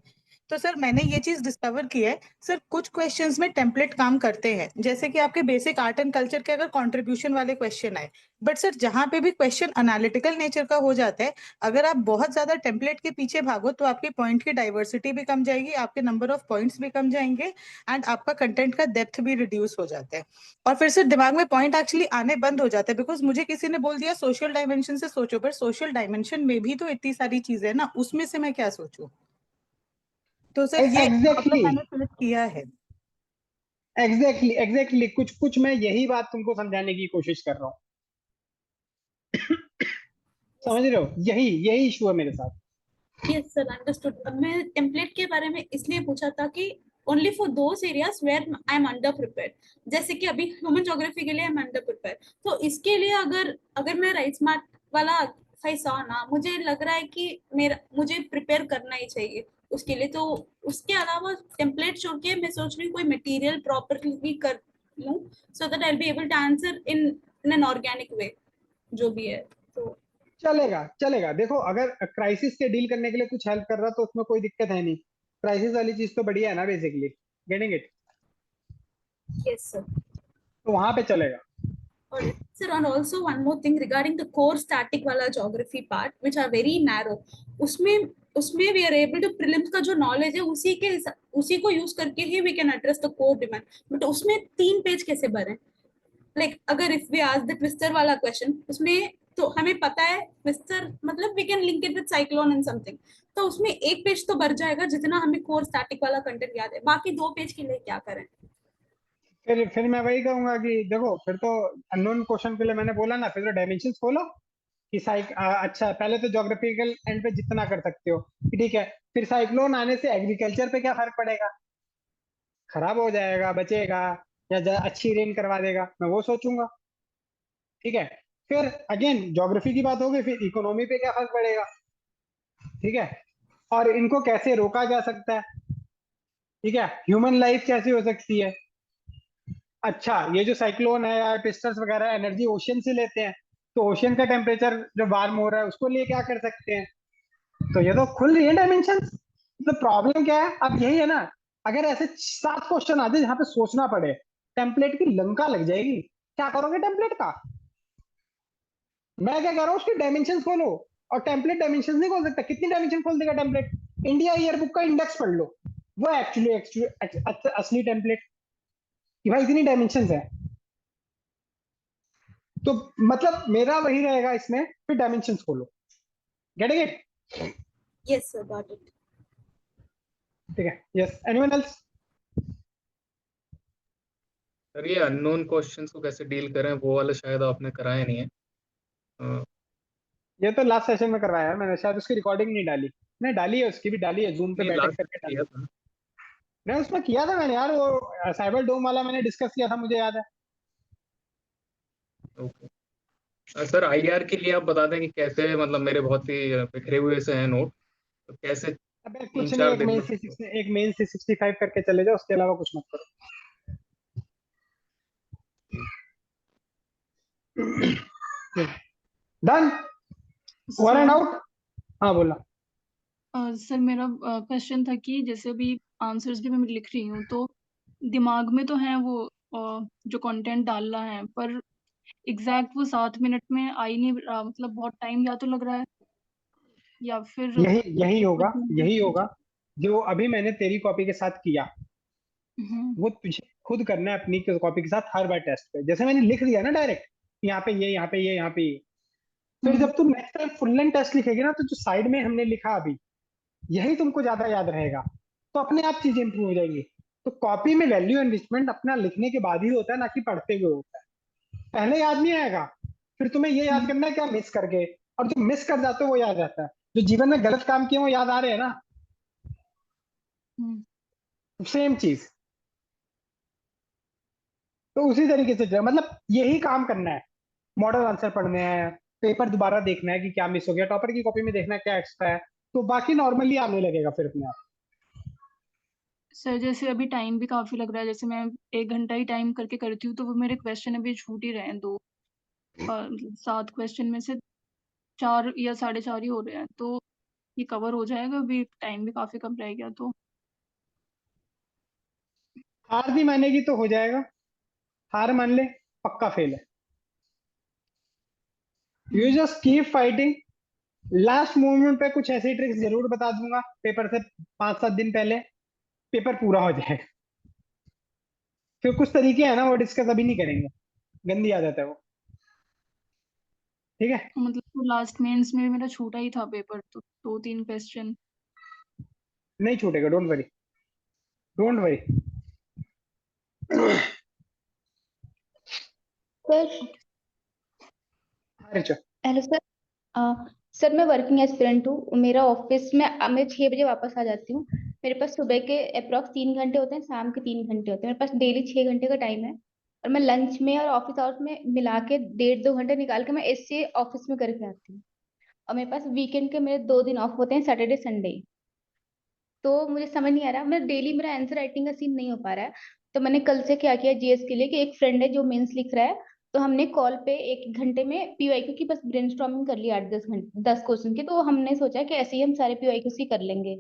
तो सर मैंने ये चीज डिस्कवर की है, सर कुछ क्वेश्चंस में टेम्पलेट काम करते हैं, जैसे कि आपके बेसिक आर्ट एंड कल्चर के अगर कंट्रीब्यूशन वाले क्वेश्चन आए, बट सर जहां पे भी क्वेश्चन एनालिटिकल नेचर का हो जाता है, अगर आप बहुत ज्यादा टेम्पलेट के पीछे भागो तो आपके पॉइंट की डाइवर्सिटी भी कम जाएगी, आपके नंबर ऑफ पॉइंट्स भी कम जाएंगे, एंड आपका कंटेंट का डेप्थ भी रिड्यूस हो जाता है। और फिर सर दिमाग में पॉइंट एक्चुअली आने बंद हो जाता है, बिकॉज मुझे किसी ने बोल दिया सोशल डायमेंशन से सोचो, पर सोशल डायमेंशन में भी तो इतनी सारी चीजें है ना, उसमें से मैं क्या सोचूं। तो सर ये प्रॉब्लम एग्जैक्टली मैंने फेस किया है। एग्जैक्टली एग्जैक्टली, कुछ कुछ मैं यही बात तुमको समझाने की कोशिश कर रहा हूँ, समझ रहे हो, यही यही इशू है मेरे साथ। Yes sir, understood. मैं टेम्पलेट के बारे में इसलिए पूछा था कि only for those areas where I am under prepared, जैसे कि अभी ह्यूमन ज्योग्राफी के लिए आई एम अंडर प्रिपेयर्ड, तो इसके लिए अगर अगर मैं राइट स्मार्ट वाला फैसा ना, मुझे लग रहा है कि मुझे प्रिपेयर करना ही चाहिए उसके लिए। तो उसके अलावा टेम्पलेट छोड़ के मैं सोच रही हूँ कोई मटेरियल प्रॉपरली कर लूँ, so that I will be able to answer in an organic way, जो भी है। तो चलेगा चलेगा, देखो अगर क्राइसिस से डील करने के लिए कुछ हेल्प कर रहा तो उसमें कोई दिक्कत है नहीं, क्राइसिस वाली चीज तो बढ़िया है ना, basically getting it, yes sir. तो वहां पे चलेगा। Alright. Sir, and also one more thing regarding the core static वाला geography part, which are very narrow. उसमें उसमें we are able to prelims का जो knowledge है उसी को use करके ही we can address the core demand. But उसमें 3 पेज कैसे भरें? Like अगर if we ask the twister वाला question, उसमें तो हमें पता है twister मतलब we can link it with cyclone and something. तो उसमें एक पेज तो भर जाएगा जितना हमें core static वाला content याद है, बाकी 2 पेज के लिए क्या करें? फिर मैं वही कहूंगा कि देखो, फिर तो अननोन क्वेश्चन के लिए मैंने बोला ना, फिर तो डायमेंशंस खोलो कि अच्छा पहले तो ज्योग्राफिकल एंड पे जितना कर सकते हो कि ठीक है, फिर साइक्लोन आने से एग्रीकल्चर पे क्या फर्क पड़ेगा, खराब हो जाएगा, बचेगा, या अच्छी रेन करवा देगा, मैं वो सोचूंगा, ठीक है। फिर अगेन ज्योग्राफी की बात होगी, फिर इकोनॉमी पे क्या फर्क पड़ेगा, ठीक है, और इनको कैसे रोका जा सकता है, ठीक है, ह्यूमन लाइफ कैसी हो सकती है। अच्छा, ये जो साइक्लोन है या पिस्टर्स वगैरह एनर्जी ओशियन से लेते हैं, तो ओशियन का टेम्परेचर जो वार्म हो रहा है उसको लिए क्या कर सकते हैं, तो ये तो खुल रही है डायमेंशन। तो प्रॉब्लम क्या है, अब यही है ना, अगर ऐसे 7 क्वेश्चन आ जाए जहां पे सोचना पड़े, टेम्पलेट की लंका लग जाएगी, क्या करोगे टेम्पलेट का। मैं क्या कह रहा हूँ, उसकी डायमेंशन खोलो, और टेम्पलेट डायमेंशन नहीं खोल सकता, कितनी डायमेंशन खोल देगा टेम्पलेट, इंडिया ईयर बुक का इंडेक्स पढ़ लो, वो एक्चुअली असली टेम्पलेट कि भाई इतनी डायमेंशन है। तो मतलब मेरा वही रहेगा इसमें, फिर डायमेंशंस खोलो, getting it. Yes sir, got it. ठीक है, यस, एनीवन एल्स। सर ये अननोन क्वेश्चंस को कैसे डील करें वो वाला शायद आपने कराया नहीं है। ये तो लास्ट सेशन में करवाया है मैंने, शायद उसकी रिकॉर्डिंग नहीं डाली, नहीं डाली है, उसकी भी डाली है, जूम पे नहीं, बैठक लास्ट करके डाली किया है। था। नहीं उसमें किया था मैंने यार, वो साइबर डोम वाला मैंने डिस्कस किया था, मुझे याद है। ओके। सर आईआर के लिए आप बता दें कि कैसे, मतलब मेरे बहुत ही बिखरे हुए से हैं नोट, तो कैसे अबे तीन कुछ नहीं, चार दिन में। एक मेन से 65 करके चले जाओ, उसके अलावा कुछ मत करो। Done, over and sir out. हाँ बोला। सर मेरा क्वेश्चन था कि जैसे अभी आंसर्स भी मैं लिख रही हूँ तो दिमाग में तो है वो जो कंटेंट डालना है, पर एग्जैक्ट वो 7 मिनट में आ ही नहीं रहा, मतलब बहुत टाइम या तो लग रहा है या फिर यही यही होगा, यही हम्म। होगा जो अभी मैंने तेरी कॉपी के साथ किया, वो तुझे खुद करना है अपनी कॉपी के साथ हर बार टेस्ट पे। जैसे मैंने लिख दिया ना डायरेक्ट, यहाँ पे ये, यहाँ पे ये, यहाँ पे ये, फिर जब तुम next time full length test लिखेगी ना, तो जो साइड में हमने लिखा अभी, यही तुमको ज्यादा याद रहेगा, तो अपने आप चीजें इंप्रूव हो जाएंगी। तो कॉपी में वैल्यू एनरिचमेंट अपना लिखने के बाद ही होता है, ना कि पढ़ते हुए होता है। पहले याद नहीं आएगा, फिर तुम्हें ये याद करना है क्या मिस करके, और जो मिस कर जाते हो वो याद रहता है। जो जीवन में गलत काम किए वो याद आ रहे हैं ना, सेम चीज। तो उसी तरीके से मतलब यही काम करना है। मॉडल आंसर पढ़ने हैं, पेपर दोबारा देखना है कि क्या मिस हो गया, टॉपर की कॉपी में देखना है क्या एक्स्ट्रा है, तो बाकी नॉर्मली आने लगेगा फिर अपने आप। सर जैसे अभी टाइम भी काफी लग रहा है, जैसे मैं 1 घंटा ही टाइम करके करती हूँ तो वो मेरे क्वेश्चन अभी छूट ही रहे हैं 2, 7 क्वेश्चन में से 4 या 4.5 ही हो रहे हैं, तो ये कवर हो जाएगा? अभी टाइम भी काफी कम रह गया तो। हार नहीं मानेगी तो हो जाएगा, हार मान ले पक्का फेल है। You just keep fighting. Last moment पे कुछ ऐसी ट्रिक्स जरूर बता दूंगा पेपर से 5-7 दिन पहले, पेपर पूरा हो जाएगा। फिर कुछ तरीके हैं ना, वो डिस्कस अभी नहीं करेंगे, गंदी आदत है वो। ठीक है, मतलब तो लास्ट मेंस में भी मेरा छूटा ही था पेपर, तो 2-3 क्वेश्चन। नहीं छूटेगा, don't worry, don't worry. Sir hello sir. Sir मैं वर्किंग एस्पिरेंट हूँ। मेरा ऑफिस में मैं 6 बजे वापस आ जाती हूँ। मेरे पास सुबह के अप्रॉक्स 3 घंटे होते हैं, शाम के 3 घंटे होते हैं। मेरे पास डेली 6 घंटे का टाइम है, और मैं लंच में और ऑफिस आवर्स में मिला के 1.5-2 घंटे निकाल के मैं ऐसे ऑफिस में करके आती हूँ। और मेरे पास वीकेंड के मेरे 2 दिन ऑफ होते हैं, सैटरडे संडे। तो मुझे समझ नहीं आ रहा, मैं डेली मेरा आंसर राइटिंग का सीन नहीं हो पा रहा है। तो मैंने कल से क्या किया जीएस के लिए, कि एक फ्रेंड है जो मेंस लिख रहा है, तो हमने कॉल पे 1 घंटे में पीवाईक्यू की बस ब्रेनस्टॉर्मिंग कर लिया 8-10 घंटे 10 क्वेश्चन की। तो हमने सोचा कि ऐसे ही हम सारे पीवाईक्यू ही कर लेंगे।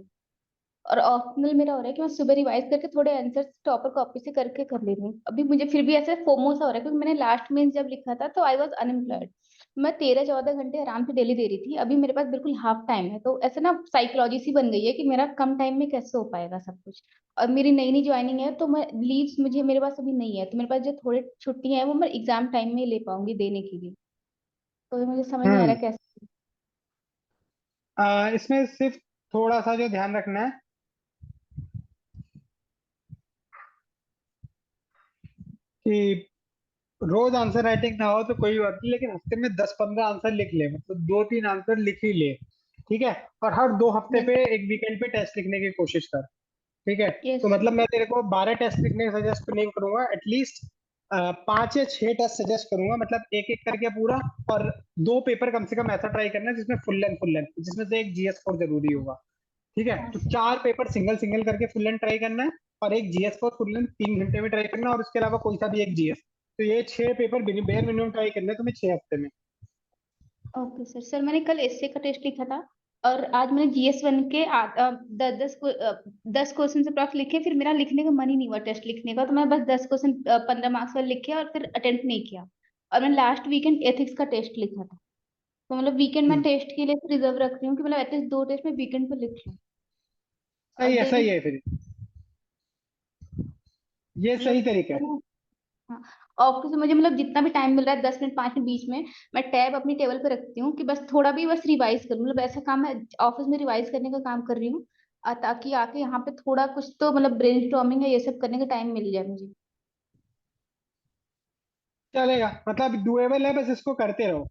और ऑप्शनल मेरा हो रहा है कि मैं सुबह रिवाइज करके थोड़े आंसर्स टॉपर कॉपी से करके कर ले रही हूँ। अभी मुझे फिर भी ऐसे फोमो सा हो रहा है, क्योंकि मैंने लास्ट में जब लिखा था तो आई वॉज अनएम्प्लॉयड। मैं 13-14 घंटे आराम से डेली दे रही थी, अभी मेरे पास बिल्कुल हाफ टाइम है। तो ऐसे ना साइकोलॉजी सी बन गई है कि मेरा कम टाइम में कैसे हो पाएगा सब कुछ। और मेरी नई नई ज्वाइनिंग है, तो मैं लीव्स मुझे मेरे पास अभी नहीं है, तो मेरे पास जो थोड़े छुट्टियां हैं वो मैं एग्जाम टाइम में ले पाऊंगी देने के लिए। तो ये मुझे समझ नहीं आ रहा कैसे। इसमें सिर्फ थोड़ा सा जो ध्यान रखना है कि रोज आंसर राइटिंग ना हो तो कोई बात नहीं, लेकिन हफ्ते में 10-15 आंसर लिख ले, मतलब 2-3 आंसर लिख ही ले। ठीक है, और हर 2 हफ्ते पे एक वीकेंड पे टेस्ट लिखने की कोशिश कर। ठीक है, तो यस। मतलब मैं तेरे को 12 टेस्ट लिखने का सजेस्ट नहीं करूंगा, एटलीस्ट 5 या 6 टेस्ट सजेस्ट करूंगा, मतलब एक एक करके पूरा। और 2 पेपर कम से कम ऐसा ट्राई करना है जिसमें फुल लेंथ, जिसमें से एक जीएस फोर जरूरी होगा। ठीक है, तो 4 पेपर सिंगल सिंगल करके फुल लेंथ ट्राई करना है, और एक जीएस फोर फुल लेंथ 3 घंटे में ट्राई करना है, और उसके अलावा कोई सा भी एक जीएस। तो ये 6 पेपर बेयर मिनिमम ट्राई करने हैं तुम्हें 6 हफ्ते में। Okay sir. सर मैंने कल एसए का टेस्ट लिखा था, और आज मैंने जीएस 1 के 10 क्वेश्चन से अप्रॉक्स लिखे। फिर मेरा लिखने का मन ही नहीं हुआ टेस्ट लिखने का, तो मैं बस 10 क्वेश्चन 15 मार्क्स वाले लिखे और फिर अटेम्प्ट नहीं किया। और मैंने लास्ट वीकेंड एथिक्स का टेस्ट लिखा था। तो मतलब वीकेंड में टेस्ट के लिए रिजर्व रख रही हूँ कि मतलब एटलीस्ट 2 टेस्ट में वीकेंड पर लिख लूँ। और सही है, डेली सही है, फिर ये सही तरीका है। मतलब हाँ, ऑफिस में मुझे मतलब जितना भी टाइम मिल रहा है 10 मिनट 5 मिनट बीच में, मैं टैब अपनी टेबल पे रखती हूँ कि बस थोड़ा भी बस रिवाइज करूँ। मतलब ऐसा काम है ऑफिस में रिवाइज करने का काम कर रही हूँ, ताकि आके यहाँ पे थोड़ा कुछ तो मतलब ब्रेनस्टॉर्मिंग है ये सब करने का टाइम मिल जाए मुझे। चलेगा, मतलब डुएबल है, बस इसको करते रहो।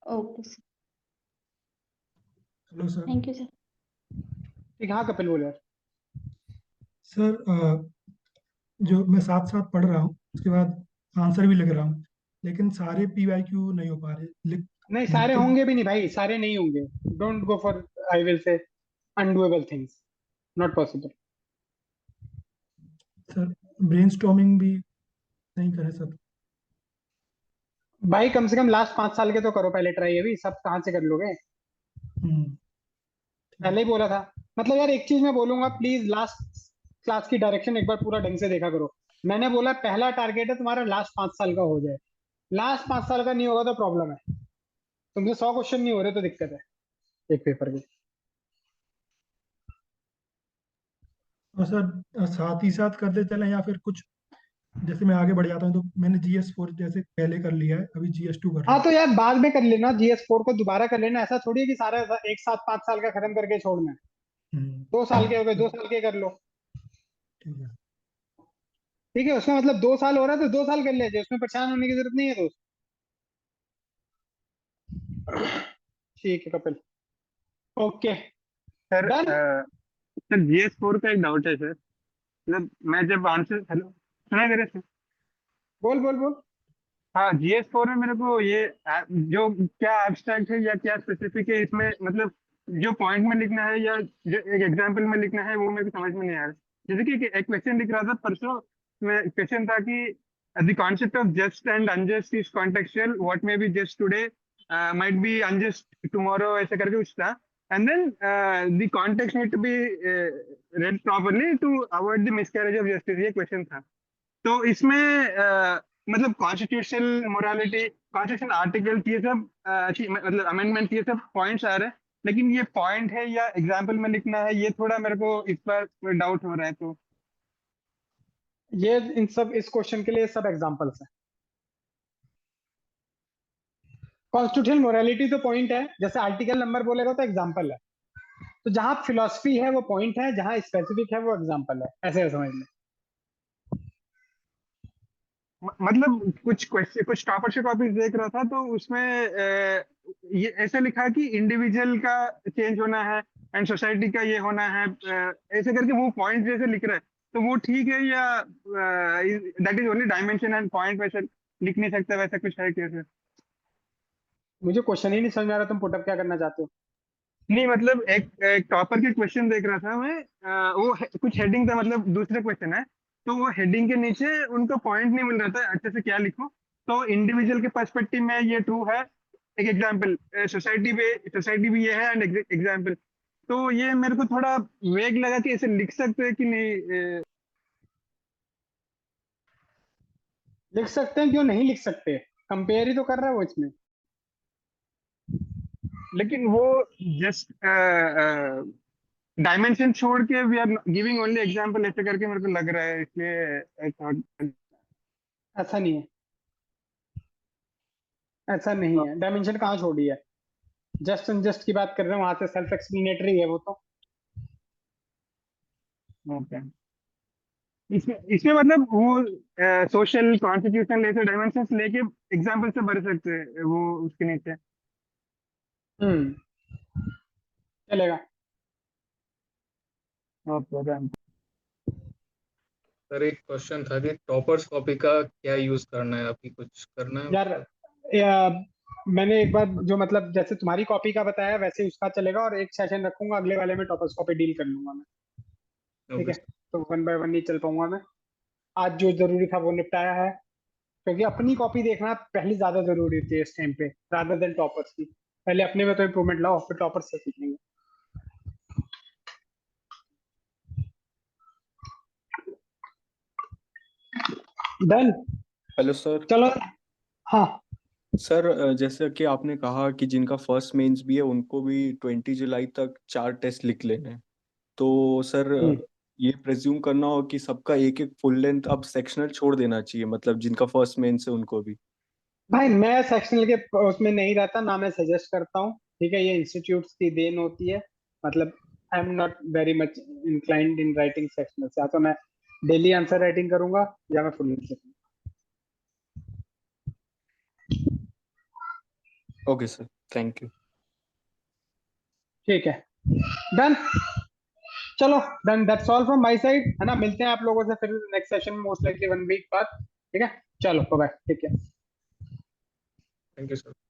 Okay sir. Hello sir. Thank you sir. ठीक, हाँ कपिल बोलो। सर जो मैं साथ साथ पढ़ रहा हूँ उसके बाद आंसर भी लिख रहा हूँ, लेकिन सारे PYQ नहीं हो पा रहे। नहीं, सारे होंगे भी नहीं भाई, सारे नहीं होंगे। Don't go for, I will say, undoable things, not possible. Sir brainstorming भी नहीं करे सर। भाई कम से कम लास्ट 5 साल के तो करो पहले ट्राई, अभी सब कहाँ से कर लोगे? पहले ही बोला था। मतलब यार एक चीज मैं बोलूंगा, प्लीज लास्ट क्लास की डायरेक्शन एक बार पूरा ढंग से देखा करो। मैंने बोला पहला टारगेट है तुम्हारा लास्ट 5 साल का हो जाए। लास्ट 5 साल का नहीं होगा तो प्रॉब्लम है। तुमसे 100 क्वेश्चन नहीं हो रहे तो दिक्कत है एक पेपर की। और सर साथ ही साथ करते चलें, या फिर कुछ जैसे मैं आगे बढ़ जाता हूँ तो मैंने GS4 जैसे पहले कर लिया है, अभी GS2 कर रहा हाँ तो यार बाद में कर लेना, GS4 को दोबारा कर लेना। ऐसा थोड़ी है कि सारा एक साथ 5 साल का खत्म करके छोड़ना है। हूँ। 2 साल के हो गए, 2 साल के कर लो। ठीक है। ठीक है, उसका मतलब 2 साल हो रहा है तो 2 साल कर लीजिए, उसमें परेशान होने की जरूरत नहीं है दोस्त। ठीक है Kapil, okay sir done. Sir GS4 का एक डाउट है सर। मतलब मैं जब आंसर, हेलो सुना मेरे से? बोल बोल बोल। हाँ, GS4 में मेरे को ये जो क्या एब्स्ट्रैक्ट है या क्या स्पेसिफिक है इसमें, मतलब जो पॉइंट में लिखना है या जो एक एग्जांपल में लिखना है वो मेरे को समझ में नहीं आ रहा। जैसे कि एक क्वेश्चन लिख रहा था परसों, में क्वेश्चन था कि the concept of just and unjust is contextual, what may be just today might be unjust tomorrow, ऐसे करके कुछ था। And then the context need to be read properly to avoid the miscarriage of justice, ये question था। तो इसमें मतलब constitutional morality, constitution article, ये सब मतलब अमेंडमेंट, ये सब पॉइंट्स आ रहे हैं, लेकिन ये पॉइंट है या एग्जाम्पल में लिखना है, ये थोड़ा मेरे को इस पर डाउट हो रहा है। तो ये इन सब इस क्वेश्चन के लिए सब एग्जांपल्स हैं। कॉन्स्टिट्यूशनल मोरालिटी तो पॉइंट है, जैसे आर्टिकल नंबर बोलेगा तो एग्जांपल है। तो जहां फिलॉसफी है वो पॉइंट है, जहां स्पेसिफिक है वो एग्जांपल है, ऐसे समझ लें। मतलब कुछ क्वेश्चन, कुछ टॉपर से कॉपीज देख रहा था तो उसमें ये ऐसे लिखा है कि इंडिविजुअल का चेंज होना है एंड सोसाइटी का ये होना है, ऐसे करके वो पॉइंट जैसे लिख रहा है। तो वो ठीक है या that is only dimension and point, वैसे लिख नहीं सकता, वैसा कुछ है कैसे? मुझे क्वेश्चन ही नहीं समझ में आ रहा, तुम पुटअप क्या करना चाहते हो? नहीं मतलब एक टॉपर के क्वेश्चन देख रहा था मैं, कुछ हेडिंग था, मतलब दूसरे क्वेश्चन है, तो वो हेडिंग के नीचे उनको पॉइंट नहीं मिल रहा था अच्छे से क्या लिखूं। तो इंडिविजुअल के पर्सपेक्टिव में ये ट्रू है, एक एग्जांपल, सोसाइटी भी ये है एंड एग्जांपल। तो ये मेरे को थोड़ा वेग लगा कि ऐसे लिख सकते हैं कि नहीं। लिख सकते हैं, क्यों नहीं लिख सकते? कंपेयर ही तो कर रहा है वो इसमें। लेकिन वो जस्ट डायमेंशन छोड़ के we are giving only example, ऐसे करके मेरे को लग रहा है, इसलिए I thought- ऐसा नहीं है, ऐसा नहीं है। डायमेंशन कहाँ छोड़ी है? जस्ट एंड जस्ट की बात कर रहे हैं, वहां से सेल्फ एक्सप्लेनेटरी है वो तो। ओके, इसमें मतलब वो सोशल कॉन्स्टिट्यूशन ऐसे डायमेंशंस लेके एग्जांपल से भर सकते हैं वो उसके नीचे। चलेगा। ओके। सर एक क्वेश्चन था कि टॉपर्स कॉपी का क्या यूज करना है, अभी कुछ करना है? यार मैंने एक बार जो मतलब जैसे तुम्हारी कॉपी का बताया वैसे उसका चलेगा, और एक सेशन रखूंगा, अगले वाले में टॉपर्स कॉपी डील कर लूंगा मैं। ठीक है, तो 1 बाय 1 नहीं चल पाऊंगा मैं। आज जो जरूरी था वो निपटाया है, क्योंकि अपनी कॉपी देखना पहले ज्यादा जरूरी होती है इस टाइम पे, रादर देन टॉपर्स की। पहले अपने में तो इम्प्रूवमेंट लाओ, फिर टॉपर्स से सीखेंगे। डन। Hello sir. चलो। हाँ सर जैसे कि आपने कहा कि जिनका फर्स्ट मेंस भी है उनको भी 20 जुलाई तक 4 टेस्ट लिख लेने हैं। तो सर ये प्रेज्यूम करना हो कि सबका एक एक फुल लेंथ अब सेक्शनल छोड़ देना चाहिए, मतलब जिनका फर्स्ट मेंस है उनको भी। भाई, मैं सेक्शनल के उसमें नहीं रहता ना, मैं सजेस्ट करता हूँ। ठीक है, ये इंस्टीट्यूट्स की देन होती है। मतलब I am not very much inclined in writing sectional, या तो मैं डेली आंसर राइटिंग करूंगा या मैं फुल लेंथ लिखूंगा। Okay sir, thank you. ठीक है, डन। चलो done, that's all from my side, है ना। मिलते हैं आप लोगों से फिर नेक्स्ट सेशन में, मोस्ट लाइकली 1 वीक बाद। ठीक है, चलो बाय, ठीक है। Thank you sir.